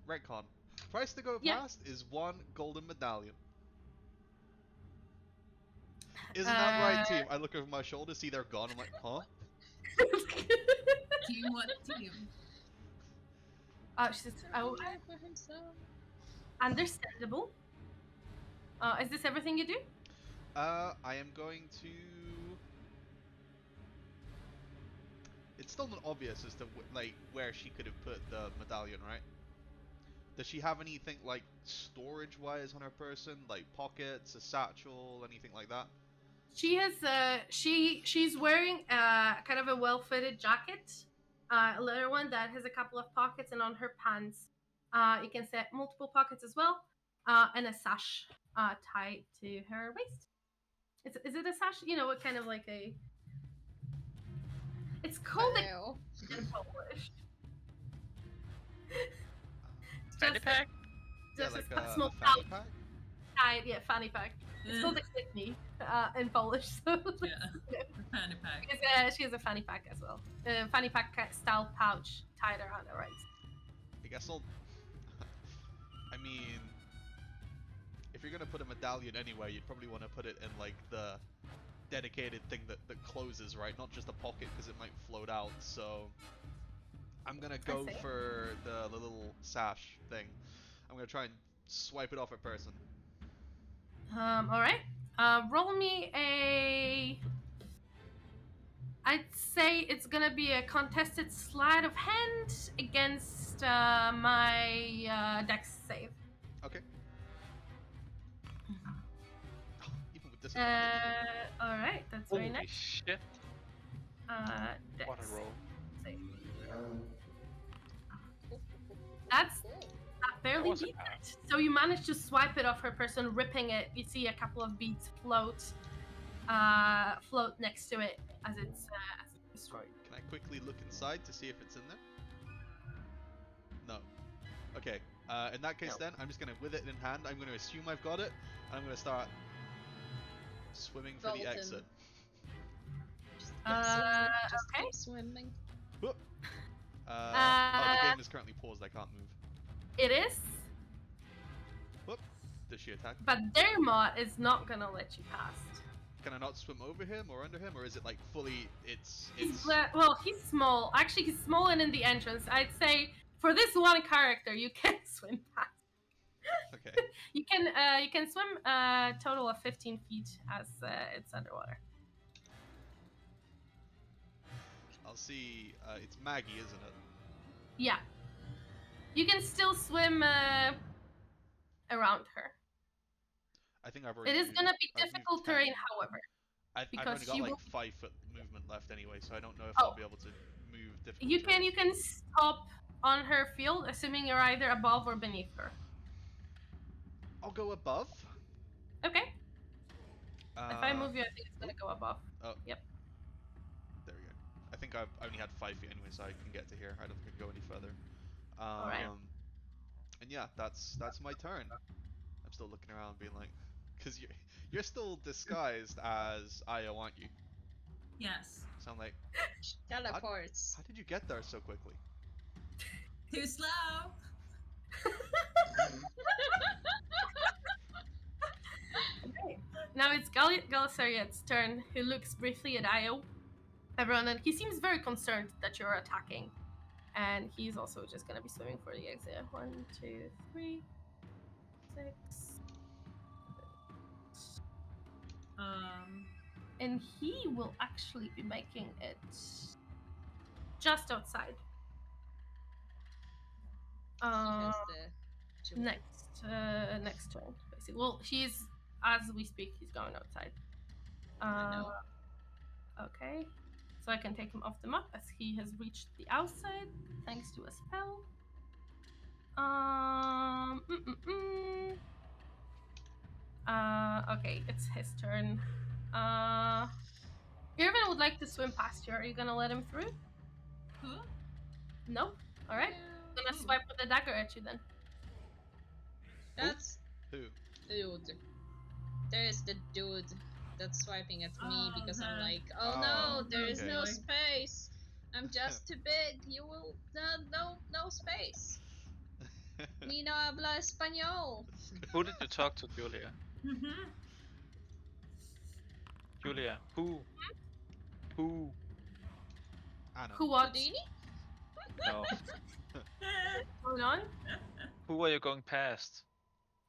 A: Retcon. Price to go
B: Yeah.
A: past is 1 golden medallion. Isn't that right, team? I look over my shoulder, see they're gone. I'm like, huh?
D: Team what team?
B: She says,
E: Oh, for himself.
B: understandable. Is this everything you do?
A: I am going to. It's still not obvious as to like where she could have put the medallion, right? Does she have anything like storage-wise on her person, like pockets, a satchel, anything like that?
B: She has she's wearing kind of a well-fitted jacket, a leather one that has a couple of pockets, and on her pants, you can set multiple pockets as well, and a sash tied to her waist. Is it a sash? You know, what kind of like a? It's called
E: Wow.
B: in Polish.
C: Fanny pack?
A: Yeah,
B: Just
A: like
B: a
A: a
B: small
A: fanny
B: pouch
A: pack?
B: tied, yeah, fanny pack. It's called a kidney in Polish. So
D: Yeah, the fanny pack.
B: she has a fanny pack as well. Fanny pack style pouch tied around her waist.
A: I guess I'll. I mean, if you're gonna put a medallion anywhere, you'd probably want to put it in like the dedicated thing that closes, right? Not just a pocket, because it might float out. So I'm gonna go
B: see.
A: for the little sash thing. I'm gonna try and swipe it off a person.
B: All right. Roll me a. I'd say it's gonna be a contested sleight of hand against my Dex save.
A: Okay. Even with disadvantage.
B: All right, that's very
C: Holy
B: nice.
C: shit!
B: Dex
C: What a roll.
B: save. That's barely
C: wasn't
B: beat
C: bad.
B: it. So you manage to swipe it off her person, ripping it. You see a couple of beads float next to it as it's destroyed.
A: Can I quickly look inside to see if it's in there? No. Okay. In that case, then I'm just gonna, with it in hand, I'm gonna assume I've got it, and I'm gonna start swimming for the
E: Vault him.
A: exit.
E: Just
B: Okay.
E: keep swimming.
A: Whoop. Oh, the game is currently paused. I can't move.
B: It is,
A: Whoop. Does she attack?
B: but Dermot is not gonna let you past.
A: Can I not swim over him or under him, or is it like fully? It's.
B: Well, he's small. Actually, he's small and in the entrance. I'd say for this one character, you can swim past.
A: Okay.
B: You can swim a total of 15 feet as it's underwater.
A: I'll see. It's Maggie, isn't it?
B: Yeah. You can still swim around her.
A: I think I've already.
B: It is
A: moved-
B: gonna be
A: I've moved
B: difficult
A: 10.
B: terrain, however.
A: I've
B: because
A: only got
B: she
A: like
B: will-
A: 5 foot movement left anyway, so I don't know if
B: Oh.
A: I'll be able to move difficult.
B: You
A: terrain.
B: can stop on her field, assuming you're either above or beneath her.
A: I'll go above.
B: Okay. If I
A: Uh,
B: move you, I think it's gonna go above.
A: Oh.
B: Yep.
A: There we go. I think I've only had 5 feet anyway, so I can get to here. I don't think I can go any further.
B: Alright.
A: And yeah, that's my turn. I'm still looking around, being like, because you're still disguised as Io, aren't you?
D: Yes.
A: So I'm like,
E: Teleports.
A: how did you get there so quickly?
D: Too slow.
B: Okay. Now it's Galisariet's turn, who looks briefly at Io. Everyone, and he seems very concerned that you're attacking. And he's also just gonna be swimming for the exit. 1, 2, 3, 6. And he will actually be making it just outside.
E: He has the jewel.
B: Next turn, basically. Well, he's, as we speak, he's going outside.
E: I know.
B: Okay. So I can take him off the map as he has reached the outside thanks to a spell. Okay, it's his turn. Irvin would like to swim past you. Are you gonna let him through?
D: Who?
B: No? Alright.
E: Yeah.
B: Gonna swipe with the dagger at you then.
E: That's
A: Who?
E: dude. There's the dude that's swiping at me
D: Oh,
E: because I'm
D: that-
E: like, oh
A: Oh,
E: no, there is
A: okay.
E: no space. I'm just too big. You will no space. Ni no habla español.
C: Who did you talk to, Julia?
D: Mhm.
C: Julia, who? Who?
A: Anna.
B: Who what?
E: Houdini?
C: No.
B: What's going on?
C: Who are you going past?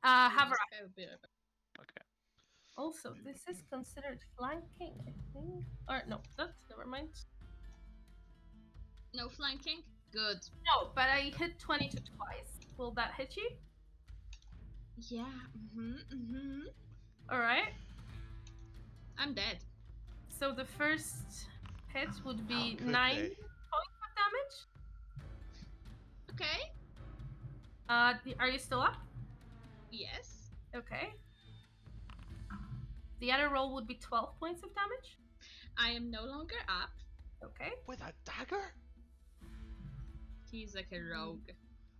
B: Havra.
E: Okay, we'll be right back.
C: Okay.
B: Also, this is considered flanking, I think. Or no, that's never mind.
E: No flanking? Good.
B: No, but I hit 22 twice. Will that hit you?
E: Yeah.
B: Alright.
E: I'm dead.
B: So the first hit would
A: How
B: be
A: could
B: 9
A: they?
B: points of damage.
E: Okay.
B: Are you still up?
E: Yes.
B: Okay. The other roll would be 12 points of damage.
E: I am no longer up.
B: Okay.
A: With a dagger?
E: He's like a rogue.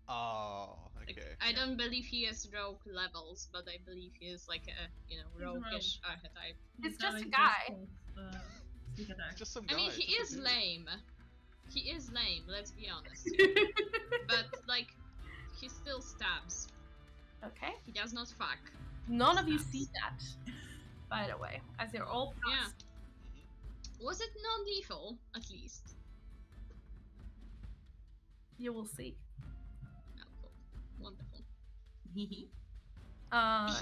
A: Oh,
E: Like,
A: okay.
E: I don't believe he has rogue levels, but I believe he is like a,
D: He's a
E: roguish archetype.
B: It's
D: got
B: just a
D: a
B: guy.
D: Sneak attack.
A: Just some
E: I
A: guy.
E: mean, he
A: just a
E: is
A: dude.
E: lame. He is lame, let's be honest. But, like, he still stabs.
B: Okay.
E: He does not fuck.
B: None of you see that, by the way, as you're all
E: Yeah.
B: passed.
E: Was it non-lethal, at least?
B: You will see.
E: Oh, cool. Wonderful.
B: Uh,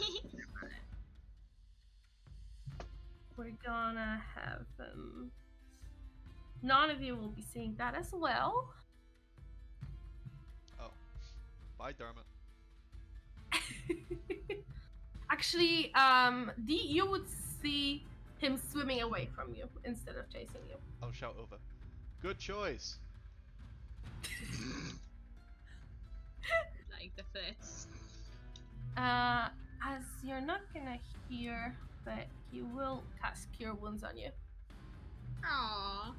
B: we're gonna have none of you will be seeing that as well.
A: Oh. Bye, Dermot.
B: Actually, you would see him swimming away from you instead of chasing you.
A: I'll shout over. Good choice.
E: Like the fits.
B: As you're not gonna hear, but he will cast Cure Wounds on you.
E: Aww.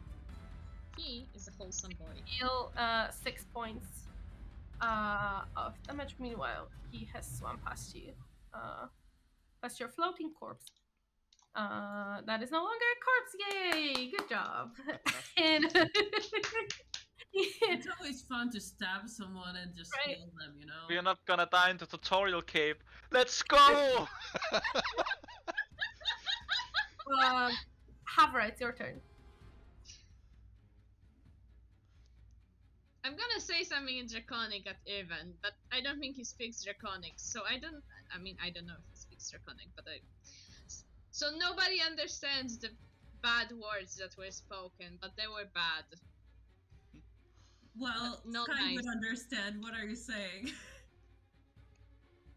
E: He is a wholesome boy.
B: Heal 6 points of damage. Meanwhile, he has swum past you. Past your floating corpse. That is no longer a corpse. Yay! Good job. And
D: It's always fun to stab someone and just
B: Right.
D: heal them, you know?
C: We are not gonna die in the tutorial cave. Let's go!
B: Havra, it's your turn.
E: I'm gonna say something in Draconic at Irvin, but I don't think he speaks Draconic, so I don't know if he speaks Draconic, but so nobody understands the bad words that were spoken, but they were bad.
D: Well,
E: Not
D: Sky
E: nice.
D: would understand. What are you saying?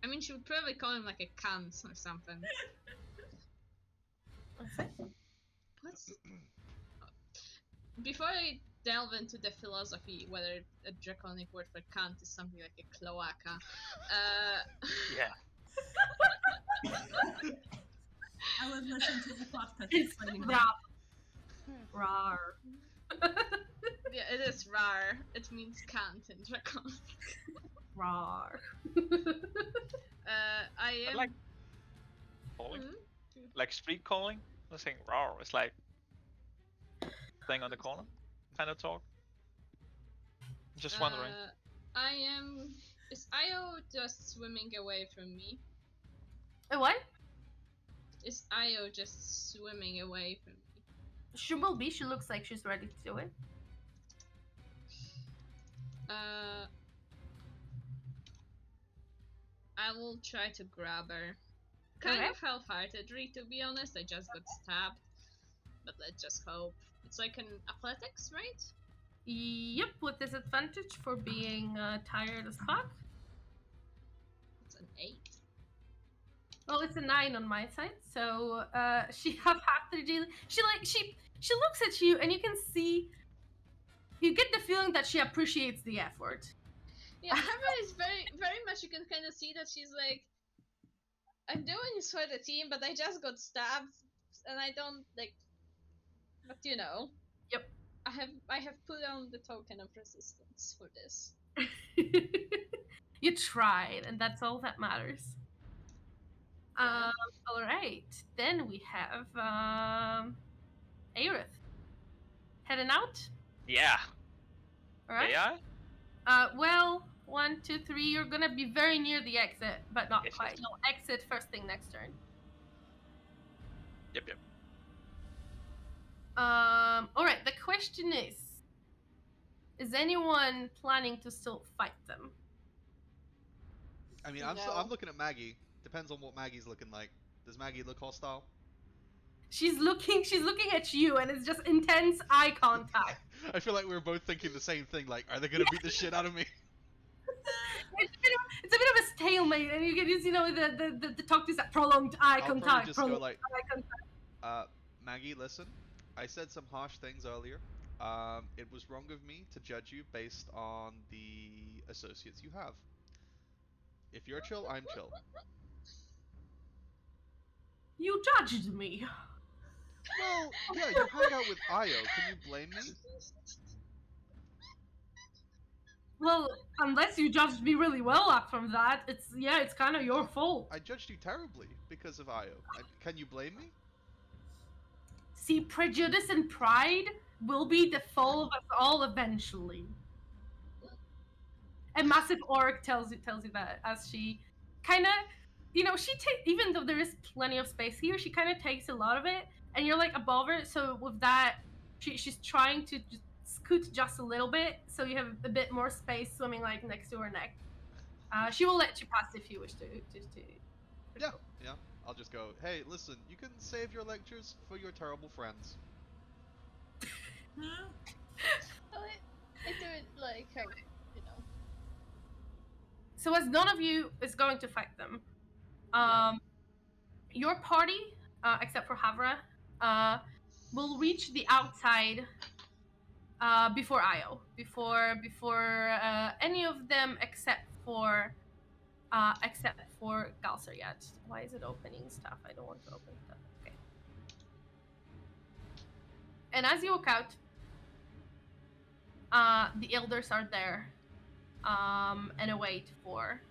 E: I mean, she would probably call him like a cunt or something.
B: Okay.
E: What's... Before I delve into the philosophy, whether a Draconic word for cunt is something like a cloaca,
C: Yeah.
D: I would listen to the podcast
B: It's
D: explaining
B: rar.
D: that.
B: Rar.
E: yeah, it is rar. It means cunt in Draconic.
B: Rar.
E: I am...
C: like calling?
E: Hmm?
C: Like street calling? I'm saying raw. It's like thing on the corner kind of talk. Just wondering.
E: I am... Is Io just swimming away from me?
B: What?
E: Is Io just swimming away from me?
B: She will be. She looks like she's ready to do it.
E: I will try to grab her. Kind
B: Okay.
E: of half-heartedly, to be honest. I just got stabbed. But let's just hope. It's like an athletics, right?
B: Yep, with disadvantage for being tired as fuck.
E: It's an 8.
B: Well, it's a 9 on my side, so she have half the deal. She looks at you, and you can see. You get the feeling that she appreciates the effort.
E: Yeah, Hava is very much. You can kind of see that she's like, I'm doing this for the team, but I just got stabbed, and I don't like. But you know.
B: Yep.
E: I have put on the token of resistance for this.
B: You tried, and that's all that matters.
E: Yeah.
B: All right. Then we have Aerith heading out.
C: Yeah.
B: All right.
C: AI?
B: Well, 1, 2, 3. You're gonna be very near the exit, but not
C: Yes,
B: quite.
C: yes.
B: You'll exit first thing next turn.
C: Yep.
B: All right. The question is anyone planning to still fight them?
A: I mean,
E: No.
A: I'm looking at Maggie. Depends on what Maggie's looking like. Does Maggie look hostile?
B: She's looking at you, and it's just intense eye contact.
A: I feel like we were both thinking the same thing. Like, are they gonna beat the shit out of me?
B: It's a bit of a stalemate, and you can just, the talk is that prolonged eye
A: I'll probably
B: contact.
A: just go
B: Prolonged
A: like,
B: eye contact.
A: Maggie, listen. I said some harsh things earlier. It was wrong of me to judge you based on the associates you have. If you're chill, I'm chill.
B: You judged me.
A: Well, yeah, you hang out with Io. Can you blame me?
B: Well, unless you judged me really well up from that, it's kind of your fault.
A: I judged you terribly because of Io. Can you blame me?
B: See, prejudice and pride will be the fall of us all eventually. And Massive Orc tells you that as she kind of, even though there is plenty of space here, she kind of takes a lot of it, and you're like above her. So with that, she's trying to just scoot just a little bit, so you have a bit more space swimming like next to her neck. She will let you pass if you wish to.
A: Yeah. I'll just go, hey, listen, you can save your lectures for your terrible friends.
E: I do it like how,
B: So as none of you is going to fight them, your party, except for Havra, will reach the outside before Io, before any of them except for Galser yet. Why is it opening stuff? I don't want to open stuff. Okay. And as you walk out, the elders are there, and await for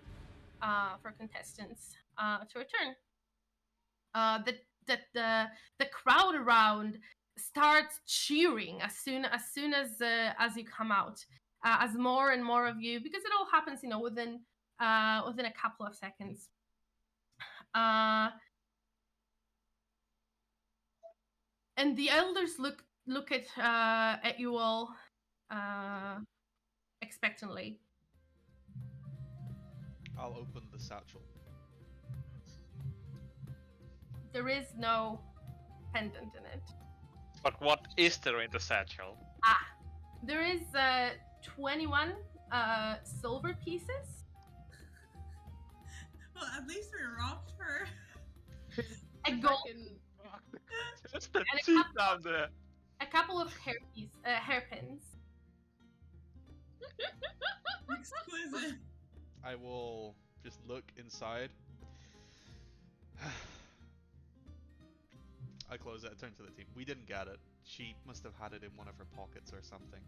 B: contestants to return. The crowd around starts cheering as soon as you come out, as more and more of you, because it all happens, within a couple of seconds. And the elders look at you all expectantly.
A: I'll open the satchel.
B: There is no pendant in it.
C: But what is there in the satchel?
B: There is 21 silver pieces.
D: Well, at least we robbed her.
B: A gold.
C: Just the teeth down there.
B: A couple of hairpins.
D: Exquisite.
A: I will just look inside. I close it. I turn to the team. We didn't get it. She must have had it in one of her pockets or something.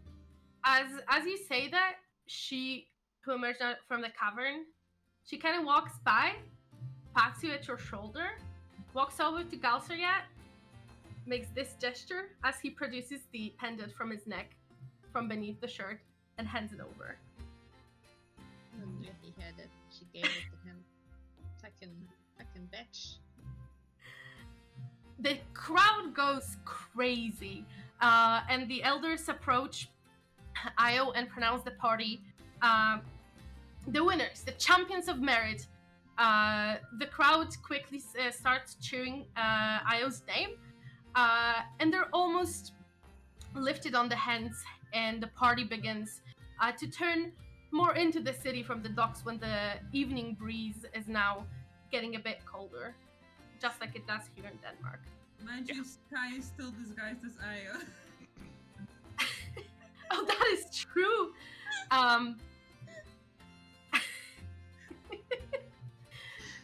B: As you say that, she, who emerged from the cavern, she kind of walks by, pats you at your shoulder, walks over to Galsariat, makes this gesture as he produces the pendant from his neck, from beneath the shirt, and hands it over.
E: He had it. She gave it to him. Fucking bitch.
B: The crowd goes crazy, and the elders approach Io and pronounce the party the winners, the champions of merit. The crowd quickly starts cheering Io's name, and they're almost lifted on the hands, and the party begins to turn more into the city from the docks when the evening breeze is now getting a bit colder, just like it does here in Denmark.
D: Mind you, Sky is still disguised as Io.
B: Oh, that is true.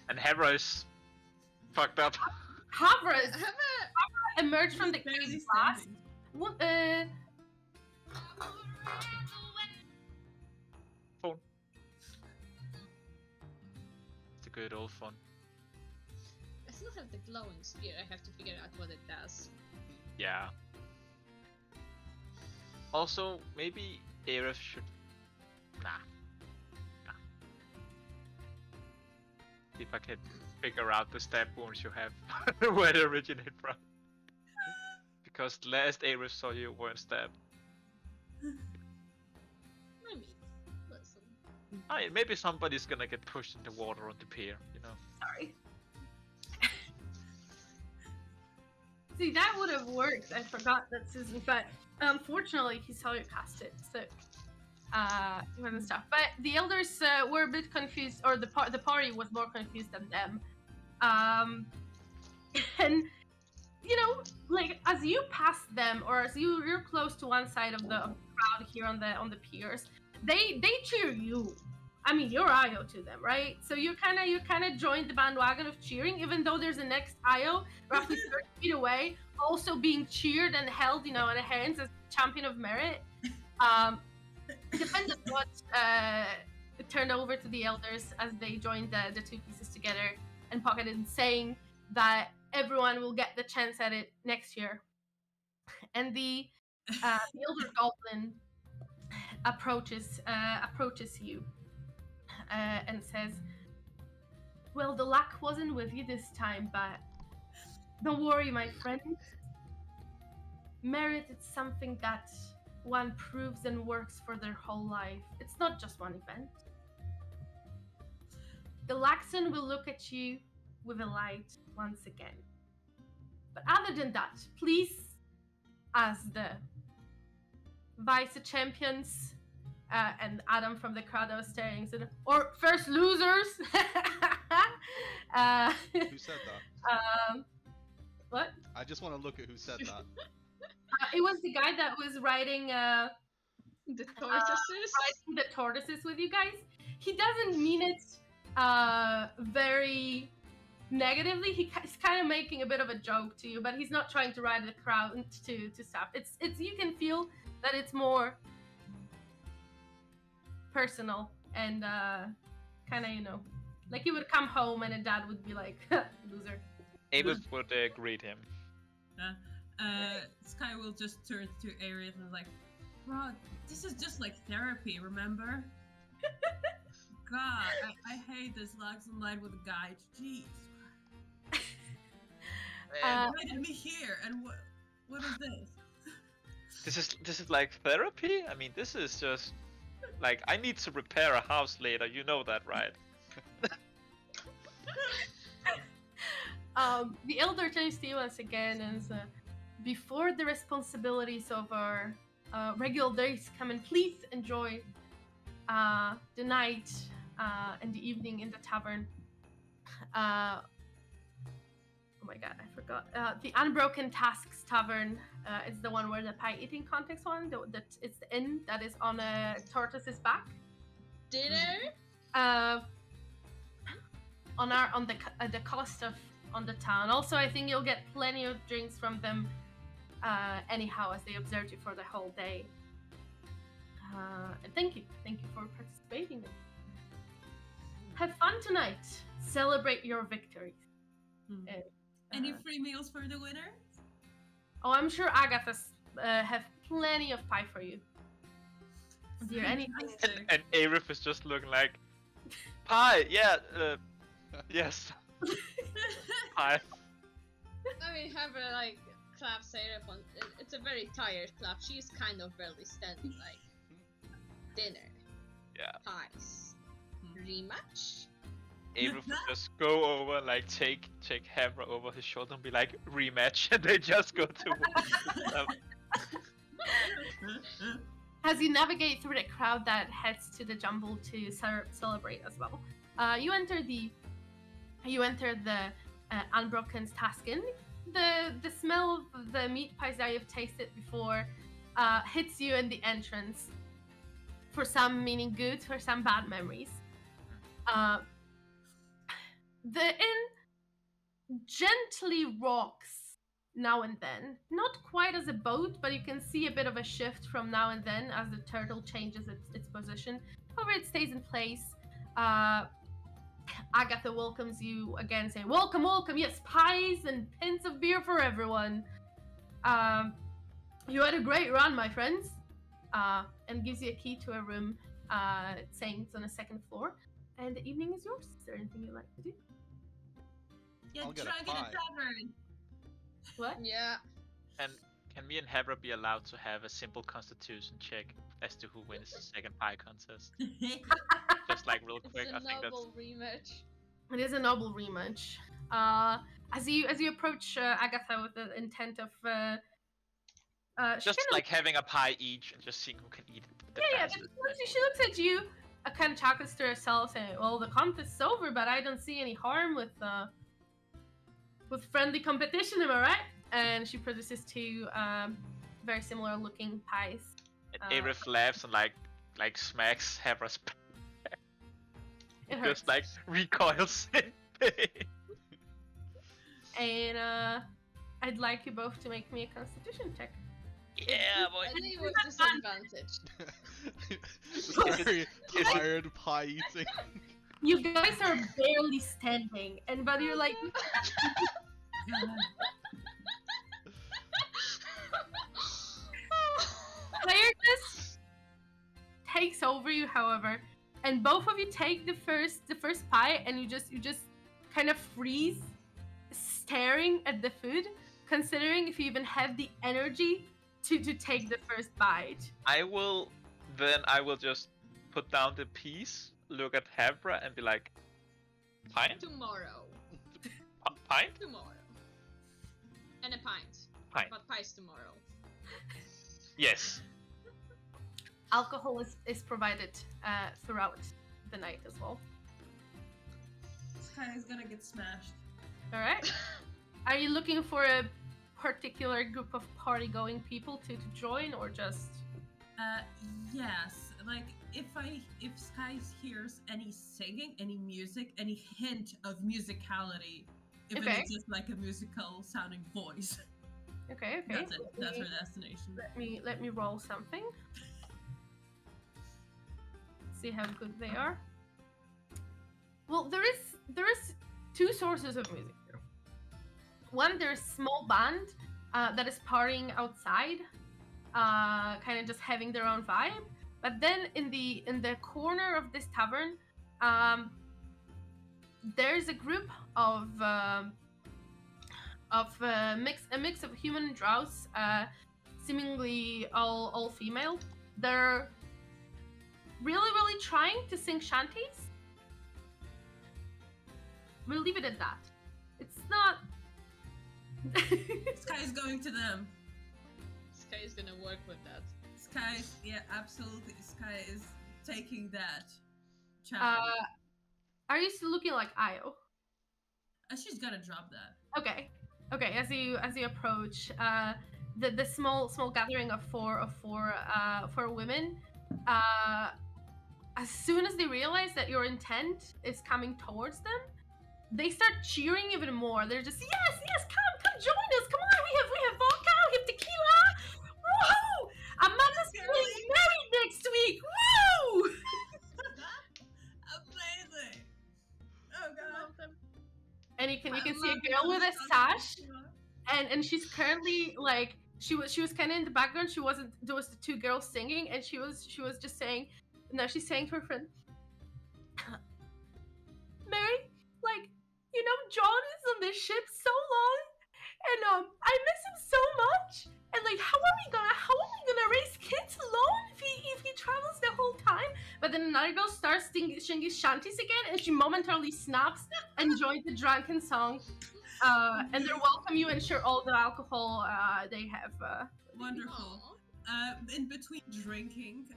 C: And Hera is fucked up.
B: Havra
E: I have a
B: emerged from the
D: He's barely
B: cave last.
D: standing.
B: What?
C: Phone. It's a good old phone.
E: I still have the glowing spear. I have to figure out what it does.
C: Yeah. Also, maybe Aerith should. Nah. If I can figure out the stab wounds you have, where they originate from. Because last Aerith saw you weren't stabbed.
E: Maybe. Listen.
C: Oh, yeah, maybe somebody's gonna get pushed in the water on the pier, you know.
B: Sorry. See, that would have worked. I forgot that Susan, but unfortunately, he saw you cast it, so it wasn't stuff. But the elders were a bit confused, or the party was more confused than them. And you know, like as you pass them, or as you're close to one side of the crowd here on the piers, they cheer you. I mean, you're Io to them, right? So you kind of joined the bandwagon of cheering, even though there's a next Io roughly 30 feet away, also being cheered and held, you know, in hands as champion of merit. Depends on what turned over to the elders as they joined the two pieces together and pocketed, saying that everyone will get the chance at it next year. And the elder goblin approaches you. And says, well, the luck wasn't with you this time, but don't worry, my friend. Merit is something that one proves and works for their whole life. It's not just one event. The Laxon will look at you with a light once again. But other than that, please, as the vice champions, and Adam from the crowd that was staring, said, or first losers.
A: Who said that?
B: What?
A: I just want to look at who said that.
B: It was the guy that was riding
E: The tortoises?
B: the tortoises with you guys. He doesn't mean it very negatively. He's kind of making a bit of a joke to you, but he's not trying to ride the crowd to stop. It's you can feel that it's more personal and kind of, you know, like you would come home and a dad would be like, loser.
C: Avis would greet him.
D: Sky will just turn to Aerith and like, bro, this is just like therapy, remember? God, I hate this Lax and Light with a guide. Jeez. Invited me here, and what is this?
C: This is like therapy? I mean, this is just like, I need to repair a house later, you know that, right?
B: The elder turns to you once again and says, before the responsibilities of our regular days come in, please enjoy the night and the evening in the tavern. Oh my god, I forgot. The Unbroken Tasks Tavern is the one where the pie eating contest one. It's the inn that is on a tortoise's back.
E: Dinner?
B: On the cost of on the town. Also, I think you'll get plenty of drinks from them. Anyhow, as they observed you for the whole day. And thank you for participating. Have fun tonight. Celebrate your victories.
D: Any free meals for the winner?
B: Oh, I'm sure Agatha's have plenty of pie for you. Is there anything?
C: And Aerith is just looking like, pie, yeah, yes. Pie.
E: I mean, have her like clap Seraph on. It's a very tired clap. She's kind of barely standing. Like dinner.
C: Yeah.
E: Pies. Rematch.
C: Aerith would just go over, like take Hammer over his shoulder and be like, rematch, and they just go to.
B: As you navigate through the crowd that heads to the jumble to celebrate as well, you enter the You enter the Unbroken's Taskin. The smell of the meat pies that you've tasted before hits you in the entrance. For some meaning good, for some bad memories. The inn gently rocks now and then. Not quite as a boat, but you can see a bit of a shift from now and then as the turtle changes its position. However, it stays in place. Agatha welcomes you again, saying, "Welcome, welcome. Yes, pies and pints of beer for everyone. You had a great run, my friends." And gives you a key to a room, saying it's on the second floor. And the evening is yours. Is there anything you'd like to do?
D: Get
A: I'll get a
D: drunk in a
A: pie.
D: tavern.
B: What?
E: Yeah.
C: And can me and Hebra be allowed to have a simple constitution check as to who wins the second pie contest? Just like real quick,
E: It's
C: I
E: a
C: think that's
E: noble rematch.
B: It is a noble rematch. As you approach Agatha with the intent of she
C: just
B: kinda,
C: like having a pie each and just seeing who can eat it the
B: but
C: fastest.
B: she looks at you, kind of chuckles to herself, saying, "Well, the contest's over, but I don't see any harm with friendly competition, am I right?" And she produces two very similar looking pies.
C: And Arif laughs and like smacks Hebra's back.
B: It hurts.
C: Just like recoils in pain.
B: And I'd like you both to make me a constitution check.
C: Yeah, boy.
E: I think with disadvantage.
A: Just very tired pie eating.
B: You guys are barely standing, but you're like, tiredness takes over you, however, and both of you take the first pie, and you just kind of freeze, staring at the food, considering if you even have the energy to take the first bite.
C: I will just put down the piece, look at Hebra, and be like, pint?
E: Tomorrow.
C: Pint?
E: Tomorrow. And a pint.
C: Pint.
E: But pies tomorrow.
C: Yes.
B: Alcohol is provided throughout the night as well.
D: Sky is gonna get smashed.
B: All right. Are you looking for a particular group of party-going people to join, or just?
D: Yes. Like if Sky hears any singing, any music, any hint of musicality, even
B: Okay.
D: it's just like a musical sounding voice.
B: Okay.
D: That's it. That's her destination.
B: Let me roll something. See how good they are. Well, there is two sources of music here. One, there's a small band that is partying outside, kind of just having their own vibe. But then in the corner of this tavern, there's a group of a mix of human and drows, seemingly all female. They're really trying to sing shanties. We'll leave it at that. It's not.
D: Sky is going to them.
E: Sky is gonna work with that.
D: Sky, yeah, absolutely. Sky is taking that challenge.
B: Are you still looking like Io?
D: She's gonna drop that.
B: Okay. As you approach, the small gathering of four women, as soon as they realize that your intent is coming towards them, they start cheering even more. They're just yes, come join us. Come on, we have vodka, we have tequila. Woohoo! Amanda's getting married next week. Woo!
D: Amazing. Oh god.
B: And you can see a girl with a sash, and she's currently like she was kind of in the background. She wasn't. There was the two girls singing, and she was just saying. Now she's saying to her friend, Mary, like, John is on this ship so long, and I miss him so much. And like, how are we gonna raise kids alone if he travels the whole time? But then another girl starts singing shanties again, and she momentarily snaps and joins the drunken song. And they welcome you and share all the alcohol they have.
D: Wonderful. In between drinking,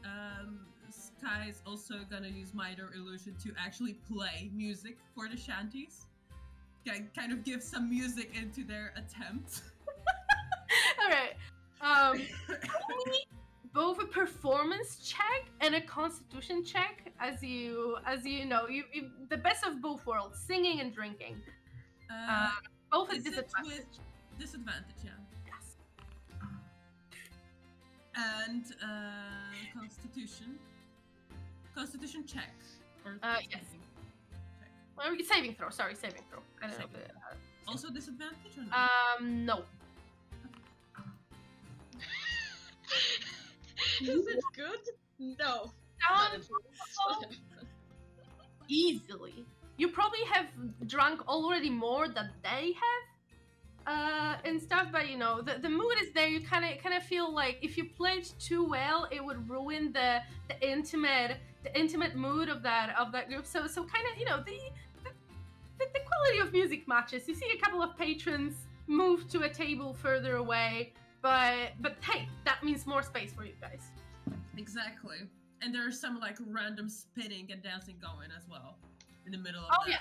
D: Sky is also gonna use minor illusion to actually play music for the shanties. kind of give some music into their attempt.
B: All right. Only both a performance check and a constitution check, as you know, you the best of both worlds, singing and drinking. Both at
D: Is it
B: disadvantage.
D: with disadvantage? Yeah.
B: Yes.
D: And Constitution check. Or
B: Yes.
D: something.
B: Well, saving throw. Sorry, saving throw. I don't know.
D: Saving Also disadvantage or no?
B: No.
E: Is it good? No.
B: Down easily. You probably have drunk already more than they have, and stuff. But you know, the mood is there. You kind of feel like if you played too well, it would ruin the intimate mood of that group. So kind of, you know, the quality of music matches. You see a couple of patrons move to a table further away, but hey, that means more space for you guys.
D: Exactly. And there's some like random spinning and dancing going as well in the middle of
B: Oh
D: that.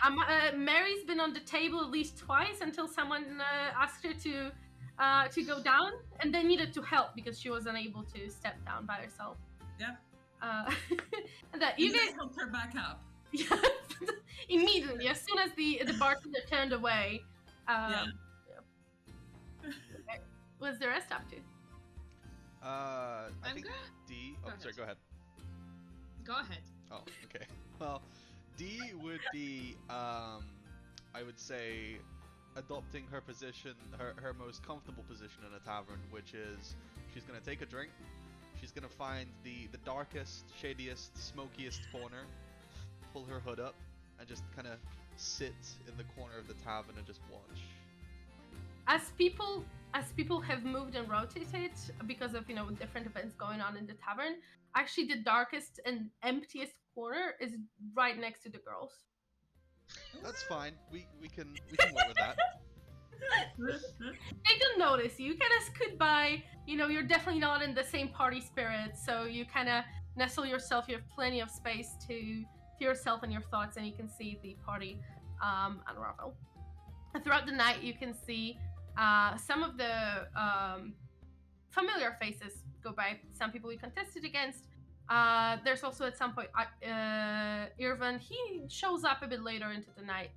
B: yeah, Mary's been on the table at least twice until someone asked her to go down, and they needed to help because she was unable to step down by herself.
D: Yeah.
B: And that you guys
D: helped her back up.
B: Yeah, immediately as soon as the bartender turned away.
D: Yeah.
B: Okay. What's the rest up to?
A: I think
E: gonna-
A: D. Oh,
E: Go
A: sorry.
E: ahead.
A: Go ahead.
E: Go ahead.
A: Oh, okay. Well, D would be, I would say, adopting her position, her most comfortable position in a tavern, which is she's gonna take a drink. She's gonna find the darkest, shadiest, smokiest corner, pull her hood up, and just kind of sit in the corner of the tavern and just watch.
B: As people have moved and rotated because of, you know, different events going on in the tavern, actually the darkest and emptiest corner is right next to the girls.
A: That's fine. We can work with that.
B: They don't notice you. You kind of scoot by. You know, you're definitely not in the same party spirit, so you kind of nestle yourself. You have plenty of space to yourself and your thoughts, and you can see the party unravel. Throughout the night, you can see some of the familiar faces go by. Some people you contested against. There's also at some point Irvin. He shows up a bit later into the night.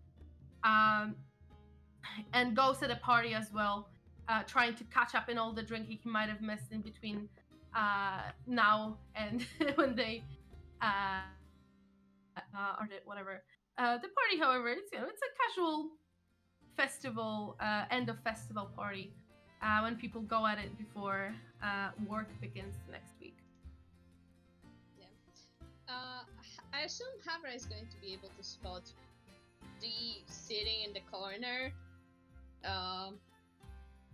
B: And goes at a party as well, trying to catch up in all the drinking he might have missed in between now and when they or whatever. The party, however, it's, you know, it's a casual festival, end of festival party, when people go at it before work begins next week.
E: I assume Havra is going to be able to spot D sitting in the corner.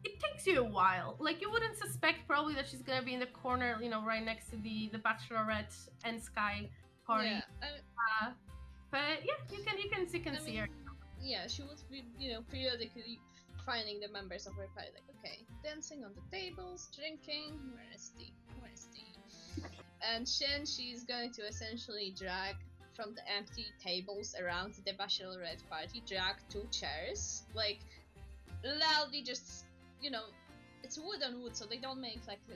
B: It takes you a while. Like, you wouldn't suspect probably that she's gonna be in the corner, you know, right next to the bachelorette and Sky party.
E: Yeah,
B: But yeah, you can see her.
E: Yeah, she would be, you know, periodically finding the members of her party. Like, okay, dancing on the tables, drinking. Where is D? And she's going to essentially drag from the empty tables around the bachelorette party, drag 2 chairs, like loudly, just, you know, it's wood on wood, so they don't make like the,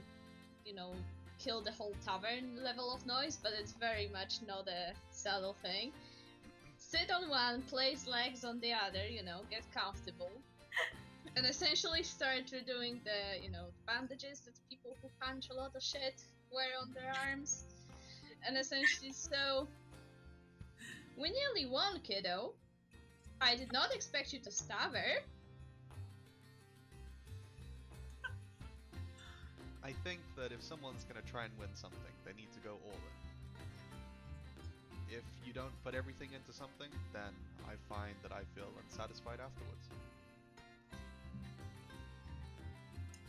E: you know, kill the whole tavern level of noise, but it's very much not a subtle thing. Sit on one, place legs on the other, you know, get comfortable, and essentially start redoing the, you know, bandages that people who punch a lot of shit wear on their arms. And essentially, so we nearly won, kiddo. I did not expect you to stab her.
A: I think that if someone's gonna try and win something, they need to go all in. If you don't put everything into something, then I find that I feel unsatisfied afterwards.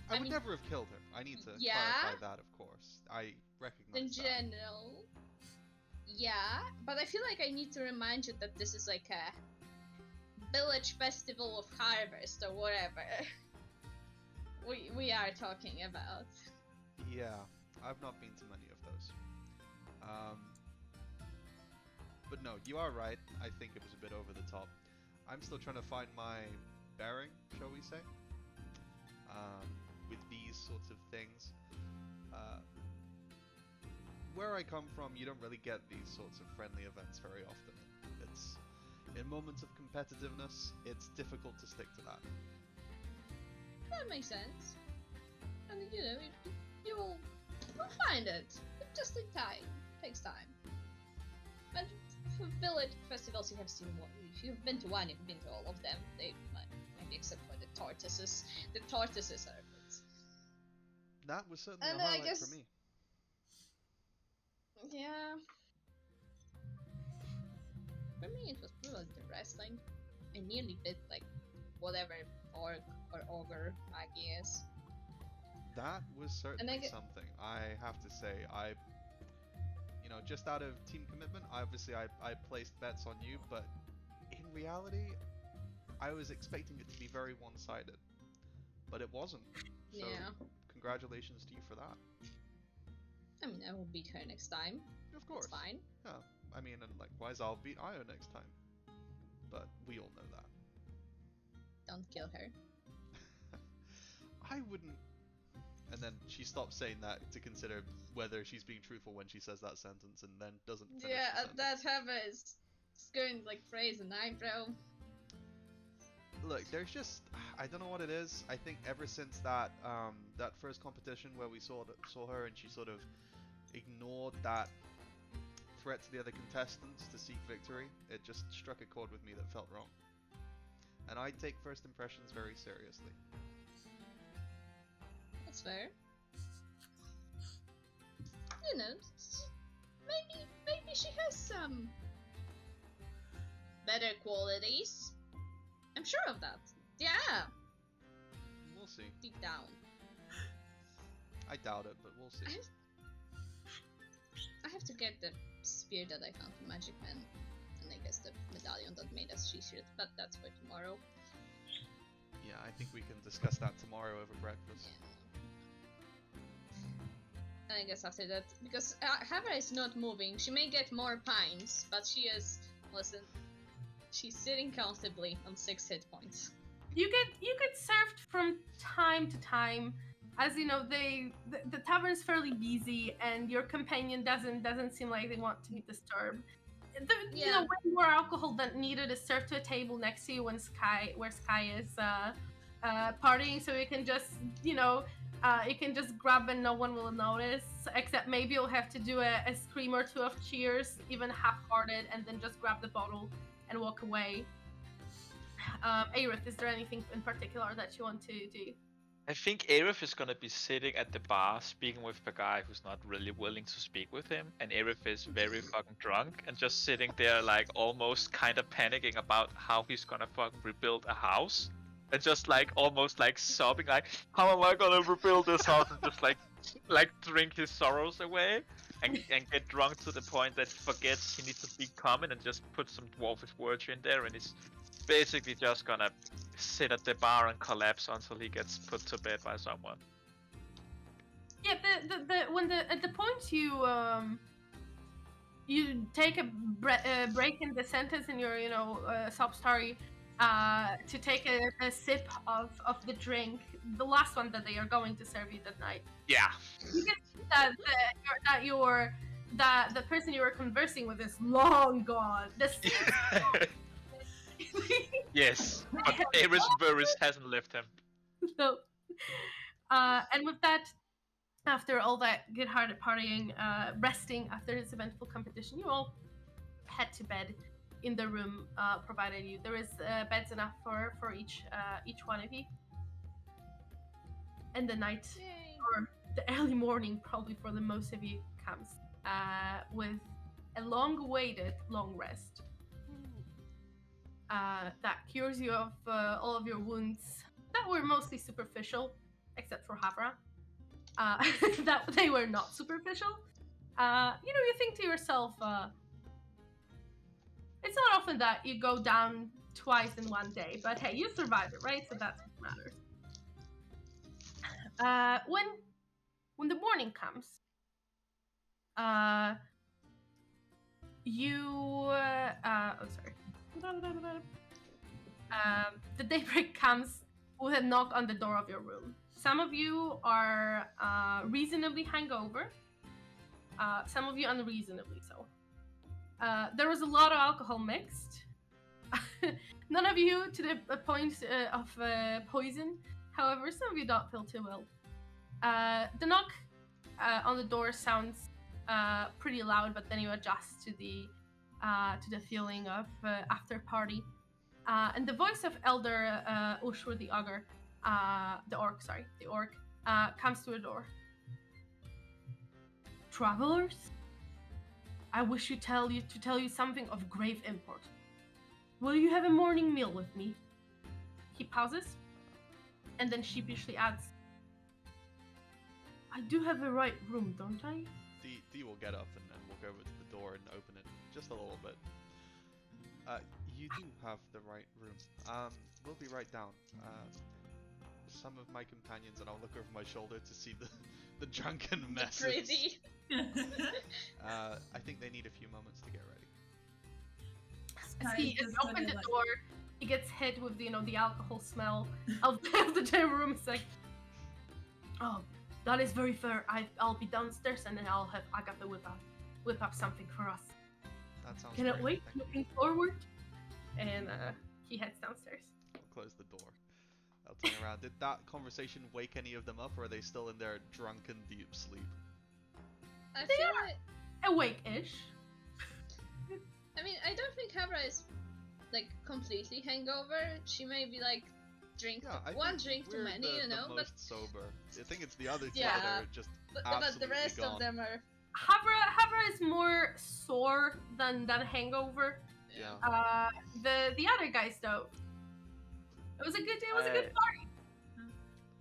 A: I would never have killed her. I need to clarify that, of course. I recognize
E: In
A: that.
E: general, yeah, but I feel like I need to remind you that this is like a village festival of harvest or whatever we are talking about.
A: Yeah, I've not been to many of those. But no, you are right. I think it was a bit over the top. I'm still trying to find my bearing, shall we say, with these sorts of things. Where I come from, you don't really get these sorts of friendly events very often. It's in moments of competitiveness, it's difficult to stick to that.
E: That makes sense. And you know, you'll find it. It just takes time. But for village festivals, you have seen one. If you've been to one, you've been to all of them. Maybe except for the tortoises. The tortoises are good.
A: That was certainly
E: And
A: a highlight
E: I guess,
A: for me.
E: yeah. For me, it was probably the wrestling. I nearly bit like whatever orc or ogre Maggie is.
A: That was certainly
E: I
A: something. I have to say, just out of team commitment, I placed bets on you, but in reality, I was expecting it to be very one-sided, but it wasn't. So,
E: yeah.
A: congratulations to you for that.
E: I mean, I will beat her next time.
A: Of course.
E: It's fine.
A: Yeah. I mean, and likewise, I'll beat Io next time. But we all know that.
E: Don't kill her.
A: I wouldn't. And then she stops saying that to consider whether she's being truthful when she says that sentence, and then doesn't finish the sentence.
E: That happens. It's going like phrase an eyebrow.
A: Look, there's just, I don't know what it is. I think ever since that that first competition where we saw her and she sort of ignored that threat to the other contestants to seek victory, it just struck a chord with me that felt wrong. And I take first impressions very seriously.
E: That's fair. You know, maybe she has some better qualities. I'm sure of that. Yeah.
A: We'll see.
E: Deep down.
A: I doubt it, but we'll see.
E: I have to get the spear that I found from Magic Man, and I guess the medallion that made us She-Shield, but that's for tomorrow.
A: Yeah, I think we can discuss that tomorrow over breakfast.
E: Yeah. And I guess after that, because Havra is not moving, she may get more pines, but she is, listen, she's sitting comfortably on 6 hit points.
B: You get served from time to time. As you know, the tavern's fairly busy, and your companion doesn't seem like they want to be disturbed. You know, way more alcohol than needed is served to a table next to you where Sky is partying, so you can just you can just grab and no one will notice. Except maybe you'll have to do a scream or two of cheers, even half-hearted, and then just grab the bottle and walk away. Aerith, is there anything in particular that you want to do?
C: I think Aerith is gonna be sitting at the bar speaking with the guy who's not really willing to speak with him, and Aerith is very fucking drunk and just sitting there like almost kind of panicking about how he's gonna fucking rebuild a house, and just like almost like sobbing like, how am I gonna rebuild this house, and just like drink his sorrows away and get drunk to the point that he forgets he needs to be common and just put some dwarfish words in there, and he's basically just gonna sit at the bar and collapse until he gets put to bed by someone.
B: Yeah, at the point you take a break in the sentence in your sob story to take a sip of the drink, the last one that they are going to serve you that night.
C: Yeah.
B: You can see that the person you were conversing with is long gone.
C: Yes, but Aerith Burris hasn't left him.
B: So, and with that, after all that good-hearted partying, resting after this eventful competition, you all head to bed in the room provided you. There is beds enough for each one of you. And the night, or the early morning, probably for the most of you, comes with a long-awaited long rest. That cures you of all of your wounds that were mostly superficial, except for Havra. That they were not superficial. You think to yourself, it's not often that you go down twice in one day, but hey, you survived it, right? So that's what matters. When the morning comes, The daybreak comes with a knock on the door of your room. Some of you are reasonably hungover. Some of you unreasonably so. There was a lot of alcohol mixed. None of you to the point of poison. However, some of you don't feel too well. The knock on the door sounds pretty loud, but then you adjust to the feeling of after party. And the voice of Elder Ushur the Augur, the orc, comes to the door. Travelers, I wish to tell you something of grave import. Will you have a morning meal with me? He pauses, and then sheepishly adds, I do have the right room, don't I?
A: D will get up and walk over to the door and open it just a little bit. You do have the right room. We'll be right down. Some of my companions, and I'll look over my shoulder to see the drunken messes.
E: Pretty.
A: I think they need a few moments to get ready.
B: As he opens the door, he gets hit with the alcohol smell of the room. It's like, oh, that is very fair. I'll be downstairs and then I'll have Agatha whip up something for us.
A: That sounds
B: Cannot
A: great.
B: wait.
A: Thank you.
B: Looking forward. And he heads downstairs.
A: I'll close the door. I'll turn around. Did that conversation wake any of them up, or are they still in their drunken deep sleep?
E: I
B: They
E: feel
B: are-
E: like,
B: Awake-ish.
E: I mean, I don't think Havra is like completely hangover. She may be like one drink too
A: we're
E: many,
A: the
E: but
A: most sober. I think it's the other two
E: Yeah,
A: that are just
E: but
A: absolutely
E: the rest
A: gone.
E: of them are.
B: Havra is more sore than hangover.
A: Yeah.
B: The other guys though. It was a good party.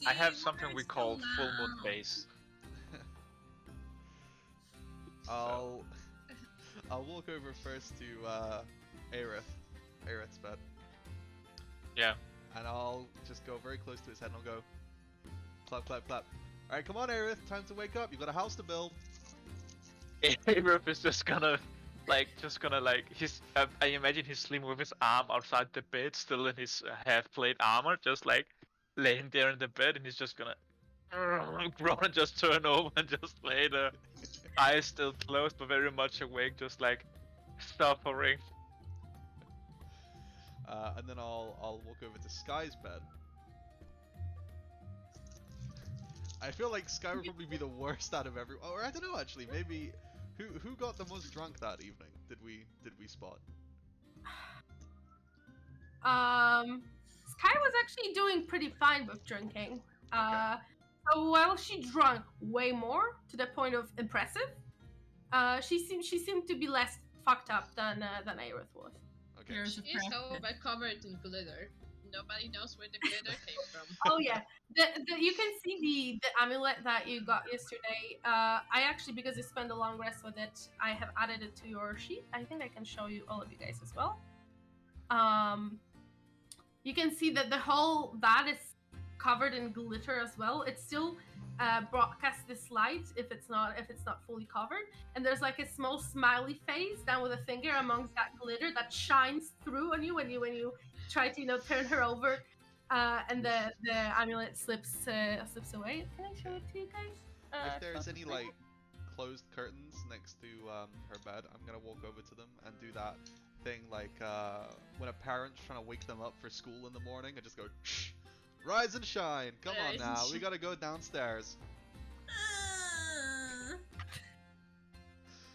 C: I have something we call full moon phase.
A: I'll walk over first to Aerith's bed.
C: Yeah.
A: And I'll just go very close to his head and I'll go clap, clap, clap. Alright, come on Aerith, time to wake up, you've got a house to build.
C: Aerith is just gonna he's I imagine he's sleeping with his arm outside the bed, still in his half plate armor, just like laying there in the bed, and he's just gonna groan and just turn over and just lay there, eyes still closed but very much awake, just like suffering.
A: And then I'll walk over to Sky's bed. I feel like Sky would probably be the worst out of everyone. Or I don't know actually, maybe who got the most drunk that evening? Did we spot?
B: Sky was actually doing pretty fine with drinking. So while she drank way more to the point of impressive, she seemed to be less fucked up than Aerith was.
A: Okay.
D: Here's
E: She
D: a
E: is,
D: practice.
E: however, covered in glitter. Nobody knows where the glitter came from.
B: Oh yeah, you can see the amulet that you got yesterday. I actually, because you spent a long rest with it, I have added it to your sheet. I think I can show you all of you guys as well. You can see that that is covered in glitter as well. It still broadcasts this light if it's not fully covered, and there's like a small smiley face down with a finger amongst that glitter that shines through on you when you try to turn her over, and the amulet slips away. Can I show it to you guys?
A: If there's any like closed curtains next to her bed, I'm gonna walk over to them and do that thing like when a parent's trying to wake them up for school in the morning, I just go shh, rise and shine, come on
E: Rise and
A: now, we
E: shine.
A: gotta go downstairs.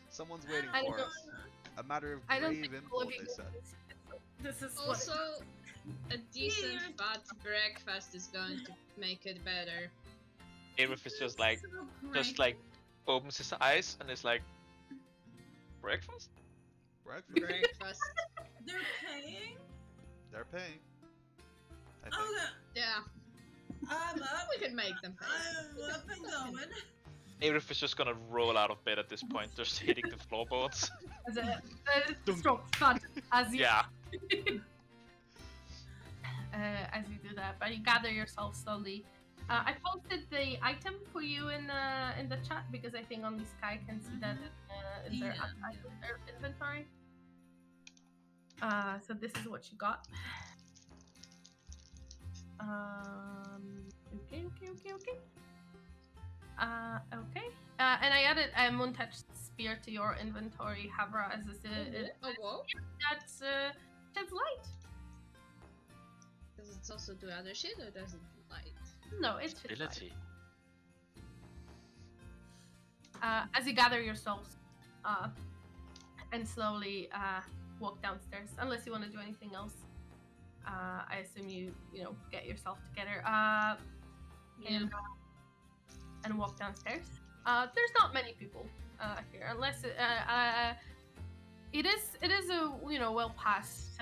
A: Someone's waiting
B: I
A: for
B: don't-
A: us. A matter of
B: I don't
A: grave
B: think all
A: import,
B: of you
A: they said.
B: This is what
E: Also, a decent fat breakfast is going to make it better.
C: Aerith is just like opens his eyes and is like, breakfast?
A: Breakfast.
E: Breakfast.
D: They're paying?
A: They're paying. I think.
D: Okay,
E: Yeah,
D: I'm up.
E: we can make them pay.
D: I'm up and going.
C: Aerith is just gonna roll out of bed at this point, just hitting the floorboards.
B: as a strong thud as you
C: Yeah.
B: as you do that, but you gather yourself slowly. I posted the item for you in the chat because I think only Sky can see that in their inventory. So this is what you got. Okay. Okay. And I added a moon-touched spear to your inventory, Havra, as
E: Oh, whoa.
B: that's sheds light.
E: Does it also do other shit or does it do light?
B: No, it's sheds light.
C: Ability.
B: As you gather yourselves, and slowly walk downstairs, unless you want to do anything else. I assume you get yourself together. And walk downstairs. There's not many people here, unless it is a well past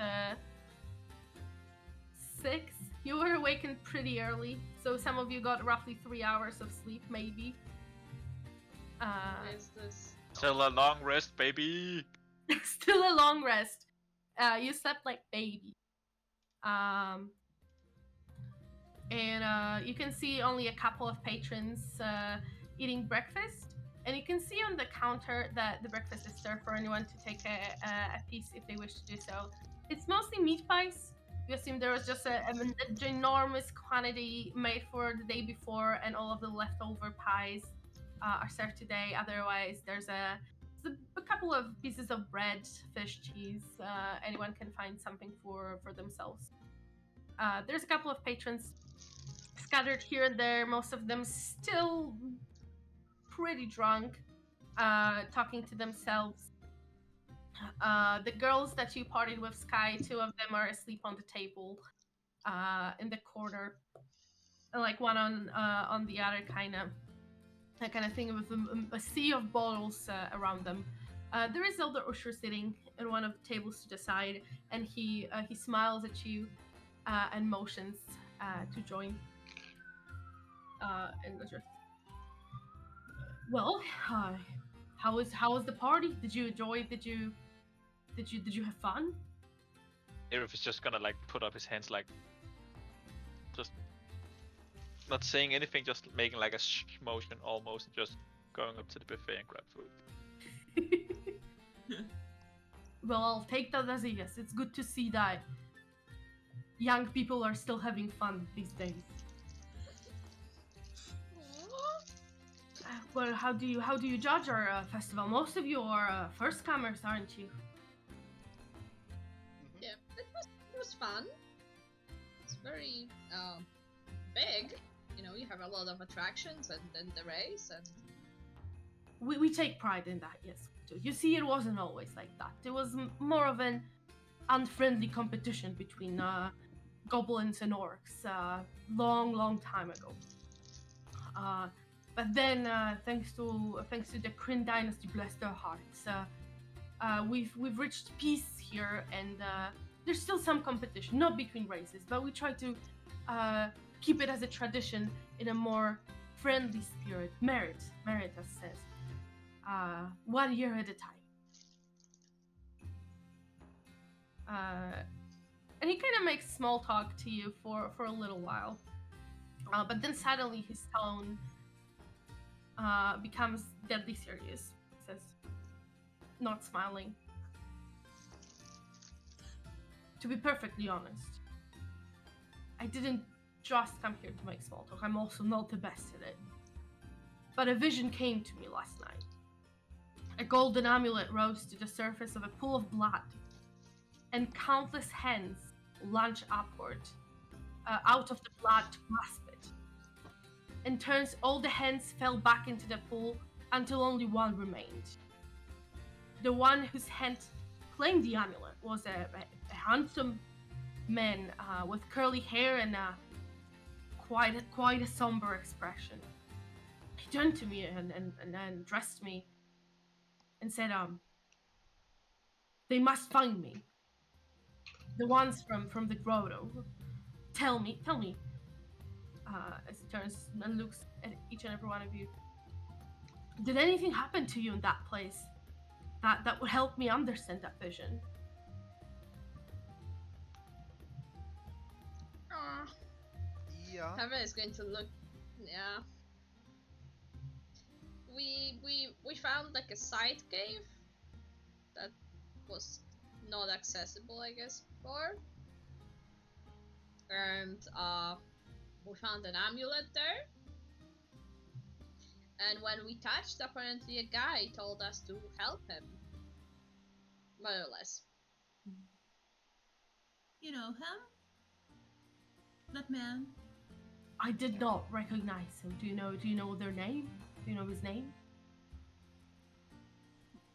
B: 6. You were awakened pretty early, so some of you got roughly 3 hours of sleep, maybe.
E: What is this?
C: Still a long rest, baby.
B: Still a long rest. You slept like baby. And you can see only a couple of patrons eating breakfast. And you can see on the counter that the breakfast is served for anyone to take a piece if they wish to do so. It's mostly meat pies. You assume there was just a ginormous quantity made for the day before, and all of the leftover pies are served today. Otherwise, there's a couple of pieces of bread, fish, cheese. Anyone can find something for themselves. There's a couple of patrons scattered here and there, most of them still pretty drunk, talking to themselves. The girls that you partied with, Sky, 2 of them are asleep on the table in the corner, like one on the other, kind of thing, with a sea of bottles around them. There is Elder Usher sitting in one of the tables to the side, and he smiles at you and motions to join. And just, well, how was the party? Did you enjoy? Did you have fun?
C: Irif is just gonna like put up his hands, like just not saying anything, just making like a motion almost, just going up to the buffet and grab food.
B: Well, I'll take that as a yes. It's good to see that young people are still having fun these days. Well, how do you judge our festival? Most of you are first comers, aren't you?
E: Yeah, it was fun. It's very big. You have a lot of attractions and then the race and.
B: We take pride in that, yes. You see, it wasn't always like that. It was more of an unfriendly competition between goblins and orcs, long time ago. But then, thanks to the Kryn dynasty, bless their hearts, we've reached peace here, and there's still some competition, not between races, but we try to keep it as a tradition in a more friendly spirit. Merit, as says. 1 year at a time. And he kind of makes small talk to you for a little while, but then suddenly his tone becomes deadly serious. He says, not smiling. To be perfectly honest, I didn't just come here to make small talk. I'm also not the best at it. But a vision came to me last night. A golden amulet rose to the surface of a pool of blood, and countless hands launch upward out of the blood to grasp it. In turns, all the hands fell back into the pool until only one remained. The one whose hand claimed the amulet was a handsome man with curly hair and quite a somber expression. He turned to me and addressed me and said, they must find me. The ones from the grotto. Tell me, as he turns and looks at each and every one of you. Did anything happen to you in that place that would help me understand that vision?
A: Yeah.
E: Hava is going to look. Yeah. We found like a side cave that was not accessible, I guess, before. confirmed we found an amulet there. And when we touched, apparently a guy told us to help him. More or less.
D: You know him? That man?
B: I did not recognize him. Do you know their name? Do you know his name?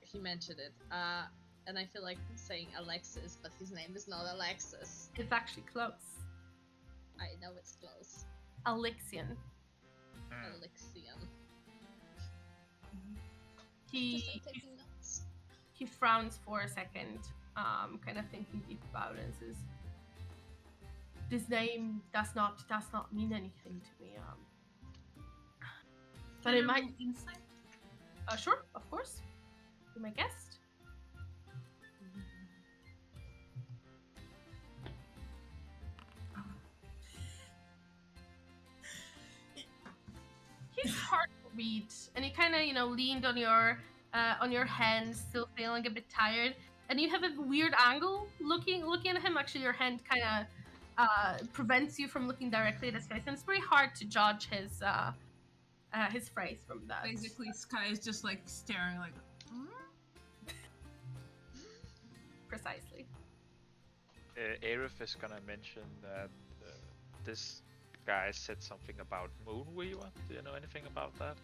E: He mentioned it. And I feel like saying Alexis, but his name is not Alexis.
B: It's actually close.
E: I know it's close.
B: Alexian.
E: Alexian.
B: He
E: Taking notes.
B: he frowns for a second, kind of thinking deep about it, and says, "This name does not mean anything to me. But it might."
D: Insight?
B: Sure, of course. Be my guest. He's hard to read, and he kind of leaned on your hand, still feeling a bit tired, and you have a weird angle looking at him. Actually, your hand kind of prevents you from looking directly at his face, and it's very hard to judge his phrase from that.
D: Basically, Sky is just like staring, like.
B: Precisely.
C: Aerith is gonna mention that this guy said something about Moonweaver. Do you know anything about that?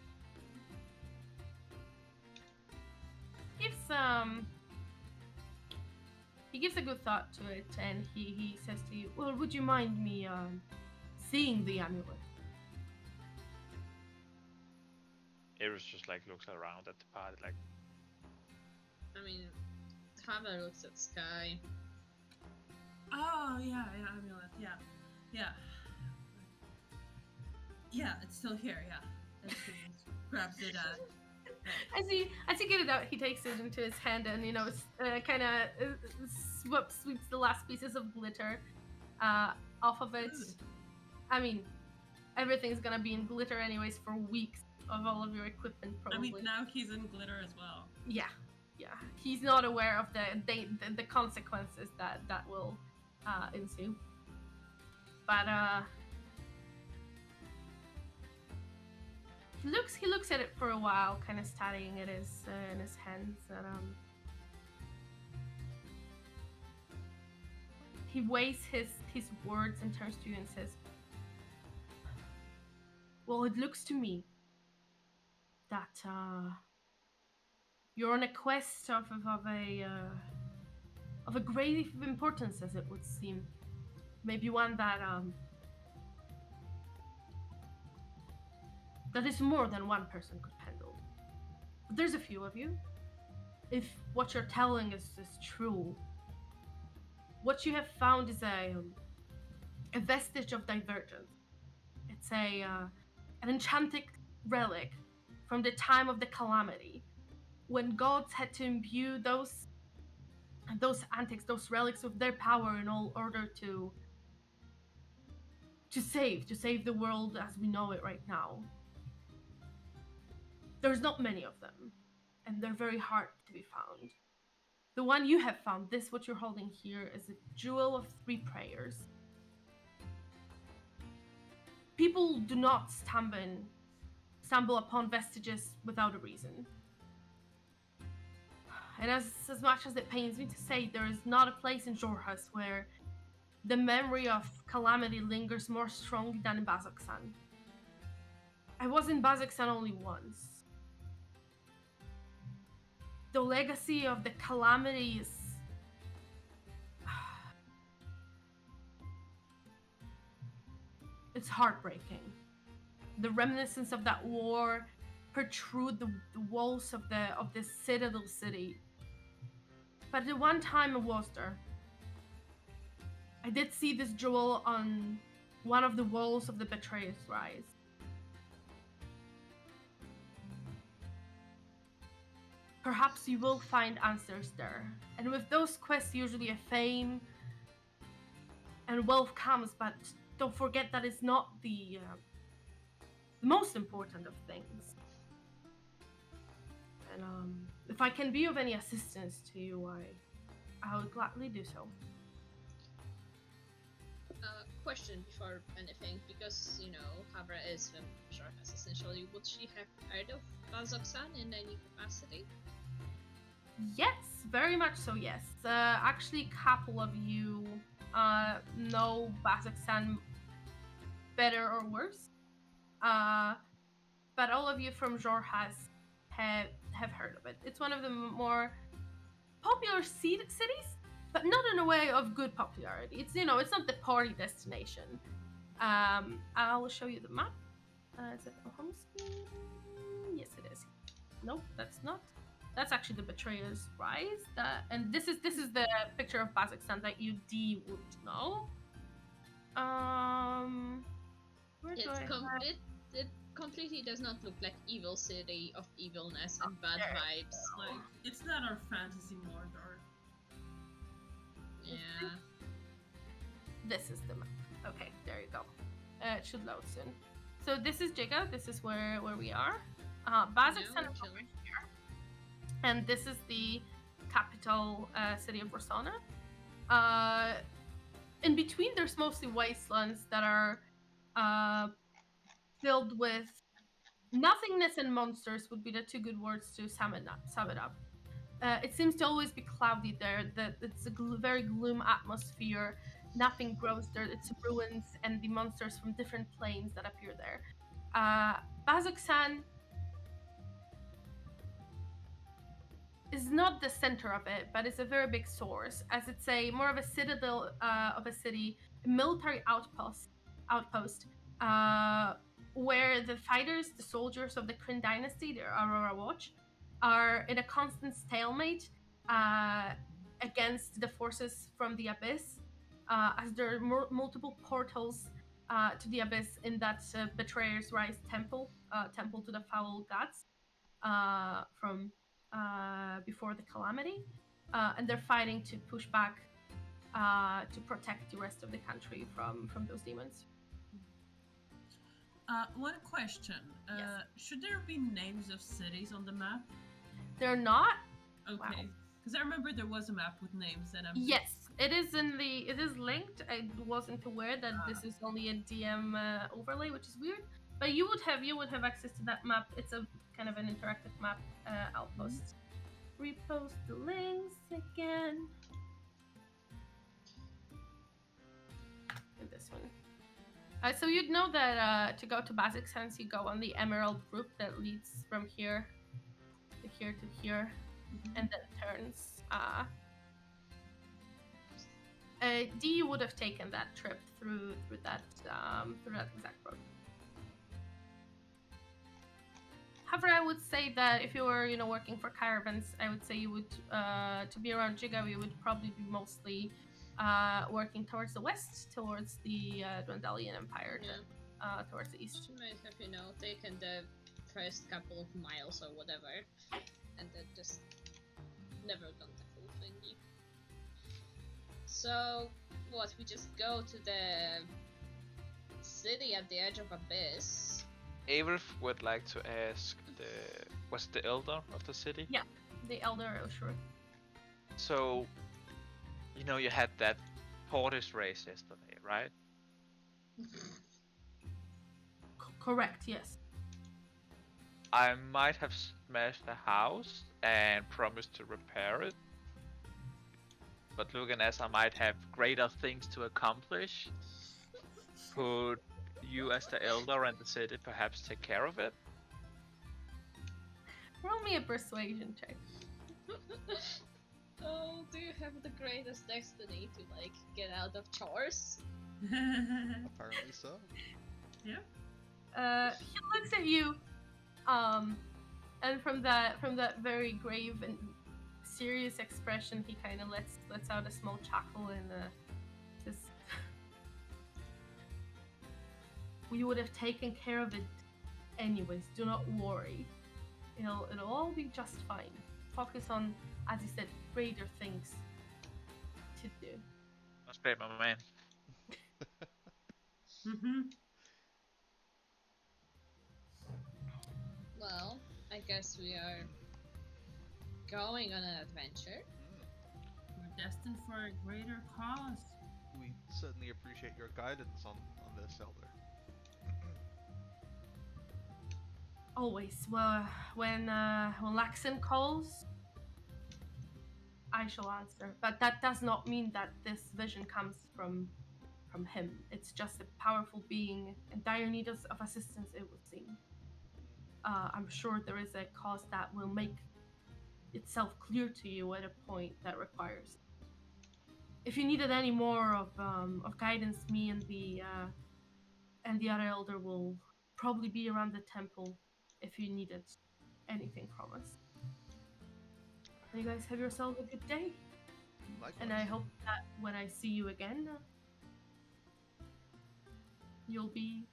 B: He gives a good thought to it, and he says to you, "Well, would you mind me seeing the amulet?"
C: Aerith just like looks around at the party, like.
E: I mean, Traveler looks at Sky.
D: Oh, yeah, amulet, yeah. Yeah, it's still here, yeah. And he grabs it
B: As he get it out, he takes it into his hand and kind of sweeps the last pieces of glitter off of it.
D: Ooh.
B: I mean, everything's gonna be in glitter anyways for weeks of all of your equipment, probably.
D: I mean, now he's in glitter as well.
B: Yeah. He's not aware of the consequences that will ensue. But he looks at it for a while, kind of studying it in his hands, and he weighs his words and turns to you and says, "Well, it looks to me that you're on a quest of a great importance, as it would seem. Maybe one that is more than one person could handle. But there's a few of you. If what you're telling is true, what you have found is a vestige of divergence. It's an enchanted relic from the time of the calamity, when gods had to imbue those antics, those relics, with their power in order to save the world as we know it right now. There's not many of them, and they're very hard to be found. The one you have found, what you're holding here, is a jewel of 3 prayers. People do not stumble upon vestiges without a reason. And as much as it pains me to say, there is not a place in Jorhus where the memory of calamity lingers more strongly than in Bazoksan. I was in Bazoksan only once. The legacy of the calamity is... it's heartbreaking. The reminiscence of that war protrude the walls of the citadel city. But the one time I was there, I did see this jewel on one of the walls of the Betrayer's Rise. Perhaps you will find answers there. And with those quests, usually a fame and wealth comes, but don't forget that it's not the most important of things. And if I can be of any assistance to you, I would gladly do so.
E: Question question before anything, because Havra is from Jorhas essentially. Would she have heard of Bazoksan in any capacity?
B: Yes, very much so. Yes, actually, a couple of you know Bazoksan better or worse, but all of you from Jorhas have heard of it. It's one of the more popular cities, but not in a way of good popularity. It's it's not the party destination. I will show you the map. Is it the home screen? Yes, it is. Nope, that's not. That's actually the Betrayer's Rise. And this is the picture of Kazakhstan that you would know. Where do I have...
E: It completely does not look like evil city of evilness and bad vibes.
D: Like, it's not our fantasy Mordor.
E: Yeah.
B: This is the map. Okay, there you go. It should load soon. So this is Jiga. This is where we are. Kazakhstan is over here. And this is the capital city of Rosohna. In between, there's mostly wastelands that are filled with nothingness and monsters would be the two good words to sum it up. It seems to always be cloudy there. It's a very gloom atmosphere. Nothing grows there. It's ruins and the monsters from different planes that appear there. Bazoksan is not the center of it, but it's a very big source, as it's more of a citadel of a city, a military outpost, where the fighters, the soldiers of the Kryn dynasty, the Aurora Watch, are in a constant stalemate against the forces from the Abyss, as there are multiple portals to the Abyss in that Betrayer's Rise temple to the foul gods from before the calamity, and they're fighting to push back to protect the rest of the country from those demons.
D: One question.
B: Yes.
D: Should there be names of cities on the map?
B: They're not.
D: Okay. Because I remember there was a map with names and I'm...
B: Yes, it is it is linked. I wasn't aware that this is only a DM overlay, which is weird. But you would have access to that map. It's a kind of an interactive map. I'll repost the links again. And this one. So you'd know that to go to Kazakhstan, you go on the Emerald route that leads from here to here to here, and then turns. D would have taken that trip through that exact road. However, I would say that if you were working for caravans, I would say you would to be around Jiga, you would probably be mostly working towards the west, towards the Dwendalian Empire, towards the east.
E: She might have, taken the first couple of miles or whatever, and then just never done the full thingy. So, what? We just go to the city at the edge of Abyss.
C: Averith would like to ask what's the elder of the city?
B: Yeah, the elder Oshur.
C: So, you had that tortoise race yesterday, right?
B: Correct, yes.
C: I might have smashed a house and promised to repair it. But looking as I might have greater things to accomplish, could you as the elder and the city perhaps take care of it?
B: Roll me a persuasion check.
E: Oh, do you have the greatest destiny to get out of chores?
A: Apparently so.
D: Yeah.
B: He looks at you, and from that very grave and serious expression, he kind of lets out a small chuckle and says, "We would have taken care of it anyways. Do not worry. It'll all be just fine. Focus on, as you said, greater things to do."
C: That's great, my man.
E: Well, I guess we are going on an adventure.
D: We're destined for a greater cause.
A: We certainly appreciate your guidance on this, Elder.
B: Always. Well, when Laxon calls, I shall answer. But that does not mean that this vision comes from him. It's just a powerful being in dire need of assistance, it would seem. I'm sure there is a cause that will make itself clear to you at a point that requires. If you needed any more of guidance, me and the other elder will probably be around the temple if you needed anything from us. And you guys have yourselves a good day.
A: Likewise.
B: And I hope that when I see you again, you'll be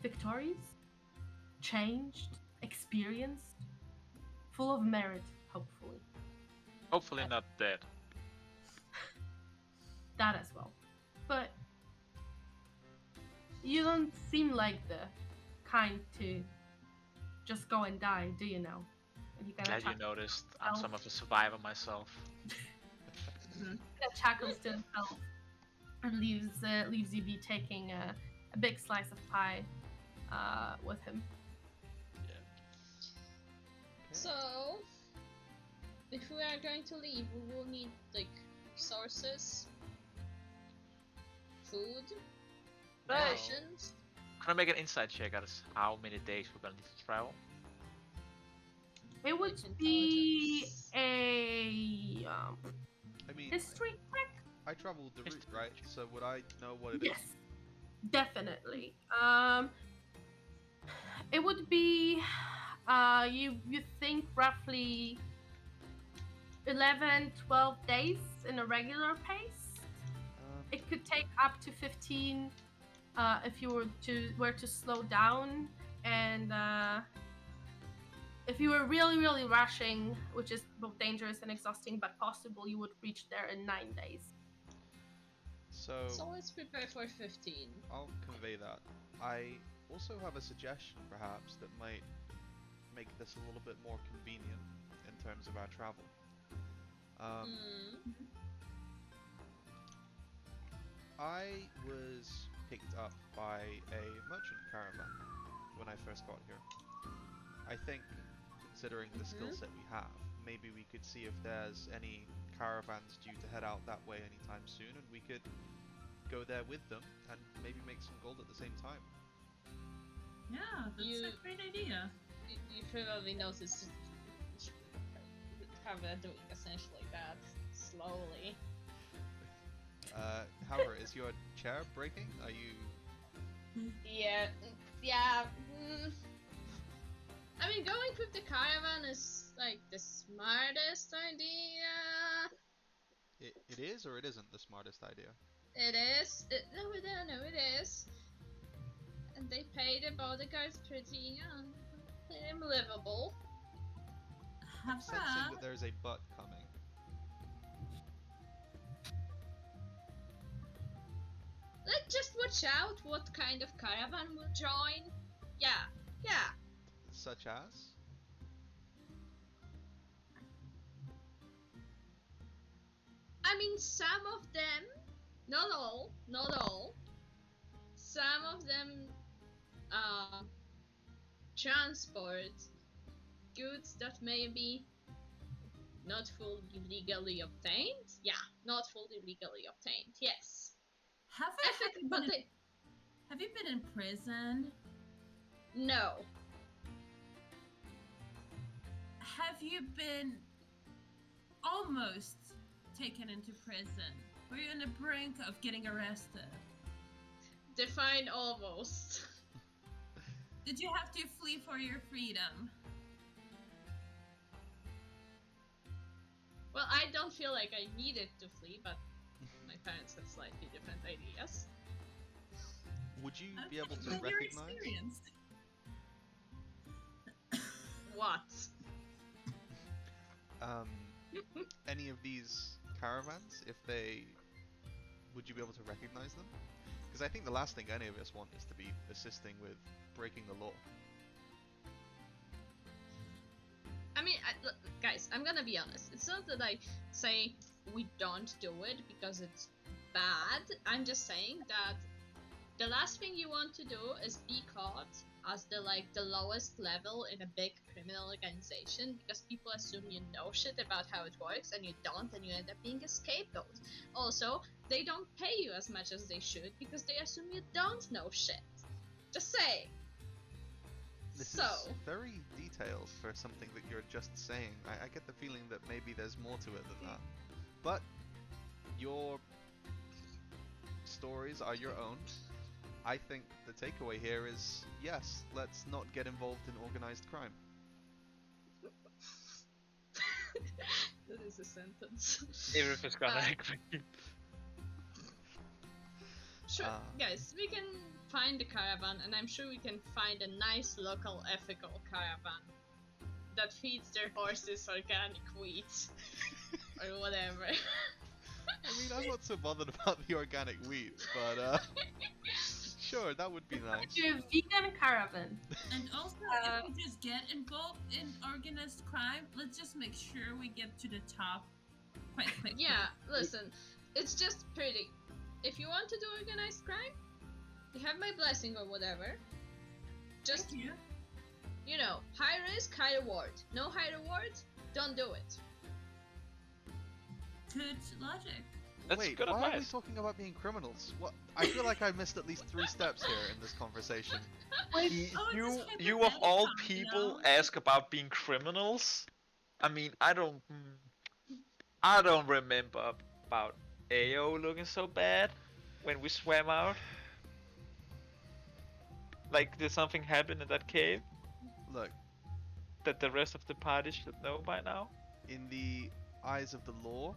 B: victorious, changed, experienced, full of merit, hopefully.
C: Hopefully not dead.
B: That as well. But you don't seem like the kind to just go and die, do you know? And he
C: Glad you noticed. I'm some of a survivor myself.
B: Chuckles to himself and leaves you be taking a big slice of pie with him.
A: Yeah. Okay.
E: So, if we are going to leave, we will need like resources, food,
C: Wow.
E: rations.
C: Can I make an insight check as how many days we're gonna need to travel?
B: It would
E: With
B: be
E: intelligence.
B: a
A: I mean,
B: history check.
A: I traveled the route, right? So would I know what it is?
B: Yes, definitely. It would be you think roughly 11, 12 days in a regular pace. It could take up to 15 if you were to slow down, and if you were really rushing, which is both dangerous and exhausting but possible, you would reach there in 9 days.
E: So let's prepare for 15.
A: I'll convey that. I also have a suggestion, perhaps, that might make this a little bit more convenient in terms of our travel. I was picked up by a merchant caravan when I first got here. I think, considering the skill set we have, maybe we could see if there's any caravans due to head out that way anytime soon, and we could go there with them and maybe make some gold at the same time.
D: Yeah, that's a great idea.
E: You probably noticed how they're doing essentially that slowly.
A: However, is your chair breaking? Are you...
E: Yeah. I mean, going with the caravan is like the smartest idea.
A: It is or it isn't the smartest idea?
E: It is. No, it is. And they pay the bodyguards pretty livable.
A: I'm sensing that there's a but coming.
E: Let's just watch out what kind of caravan will join. Yeah.
A: Such as?
E: I mean, some of them, not all, some of them transport goods that may be not fully legally obtained. Yeah, not fully legally obtained, yes.
D: Have you been in prison?
E: No.
D: Have you been almost taken into prison? Were you on the brink of getting arrested?
E: Define almost.
D: Did you have to flee for your freedom?
E: Well, I don't feel like I needed to flee, but my parents had slightly different ideas.
A: Would you be able to
D: You're
A: recognize
D: experienced.
E: What?
A: any of these caravans? Would you be able to recognize them? Because I think the last thing any of us want is to be assisting with breaking the law.
E: I mean, look, guys, I'm gonna be honest. It's not that I say we don't do it because it's bad. I'm just saying that the last thing you want to do is be caught as the lowest level in a big criminal organization, because people assume you know shit about how it works and you don't, and you end up being a scapegoat. Also, they don't pay you as much as they should because they assume you don't know shit. Just say.
A: This
E: So
A: is very detailed for something that you're just saying. I get the feeling that maybe there's more to it than that. But your stories are your own. I think the takeaway here is, yes, let's not get involved in organized crime.
E: that is a sentence.
C: Irif is gonna agree.
E: Sure, guys, we can find a caravan, and I'm sure we can find a nice local ethical caravan that feeds their horses organic wheat or whatever.
A: I mean, I'm not so bothered about the organic wheat, but sure, that would be nice.
B: A vegan caravan.
D: And also, if we just get involved in organized crime, let's just make sure we get to the top quite quickly.
E: Yeah, listen, it's just pretty. If you want to do organized crime, you have my blessing or whatever. Just,
D: Thank you.
E: you know, high risk, high reward. No high reward, don't do it.
D: Good logic.
C: That's
A: Wait,
C: good
A: why are we
C: advice.
A: talking about being criminals? What? I feel like I missed at least 3 steps here in this conversation.
C: You of all people ask about being criminals? I mean, I don't remember about AO looking so bad when we swam out. Like, did something happen in that cave
A: Look,
C: that the rest of the party should know by now?
A: in the eyes of the law,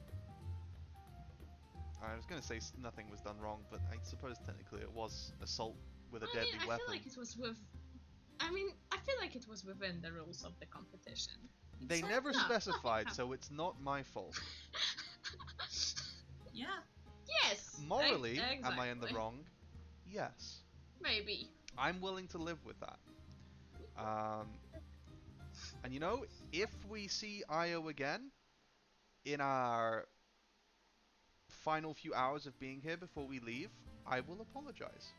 A: I was gonna say nothing was done wrong, but I suppose technically it was assault with a deadly
E: I
A: weapon.
E: feel like it was with. I mean, I feel like it was within the rules of the competition.
A: They
E: So,
A: never
E: no,
A: specified,
E: nothing
A: so it's not my fault.
D: Yeah.
E: Yes.
A: Morally, am I in the
E: exactly.
A: wrong? Yes.
E: Maybe.
A: I'm willing to live with that. And you know, if we see Io again in our final few hours of being here before we leave, I will apologize.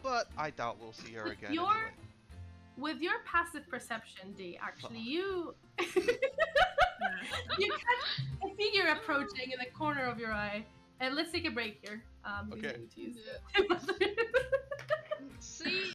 A: But I doubt we'll see her
B: With
A: again
B: your-
A: anyway.
B: With your passive perception, D, actually,
A: Fuck.
B: you you catch a figure approaching in the corner of your eye. And let's take a break here.
A: Okay.
B: Using it to use
E: Yeah. See,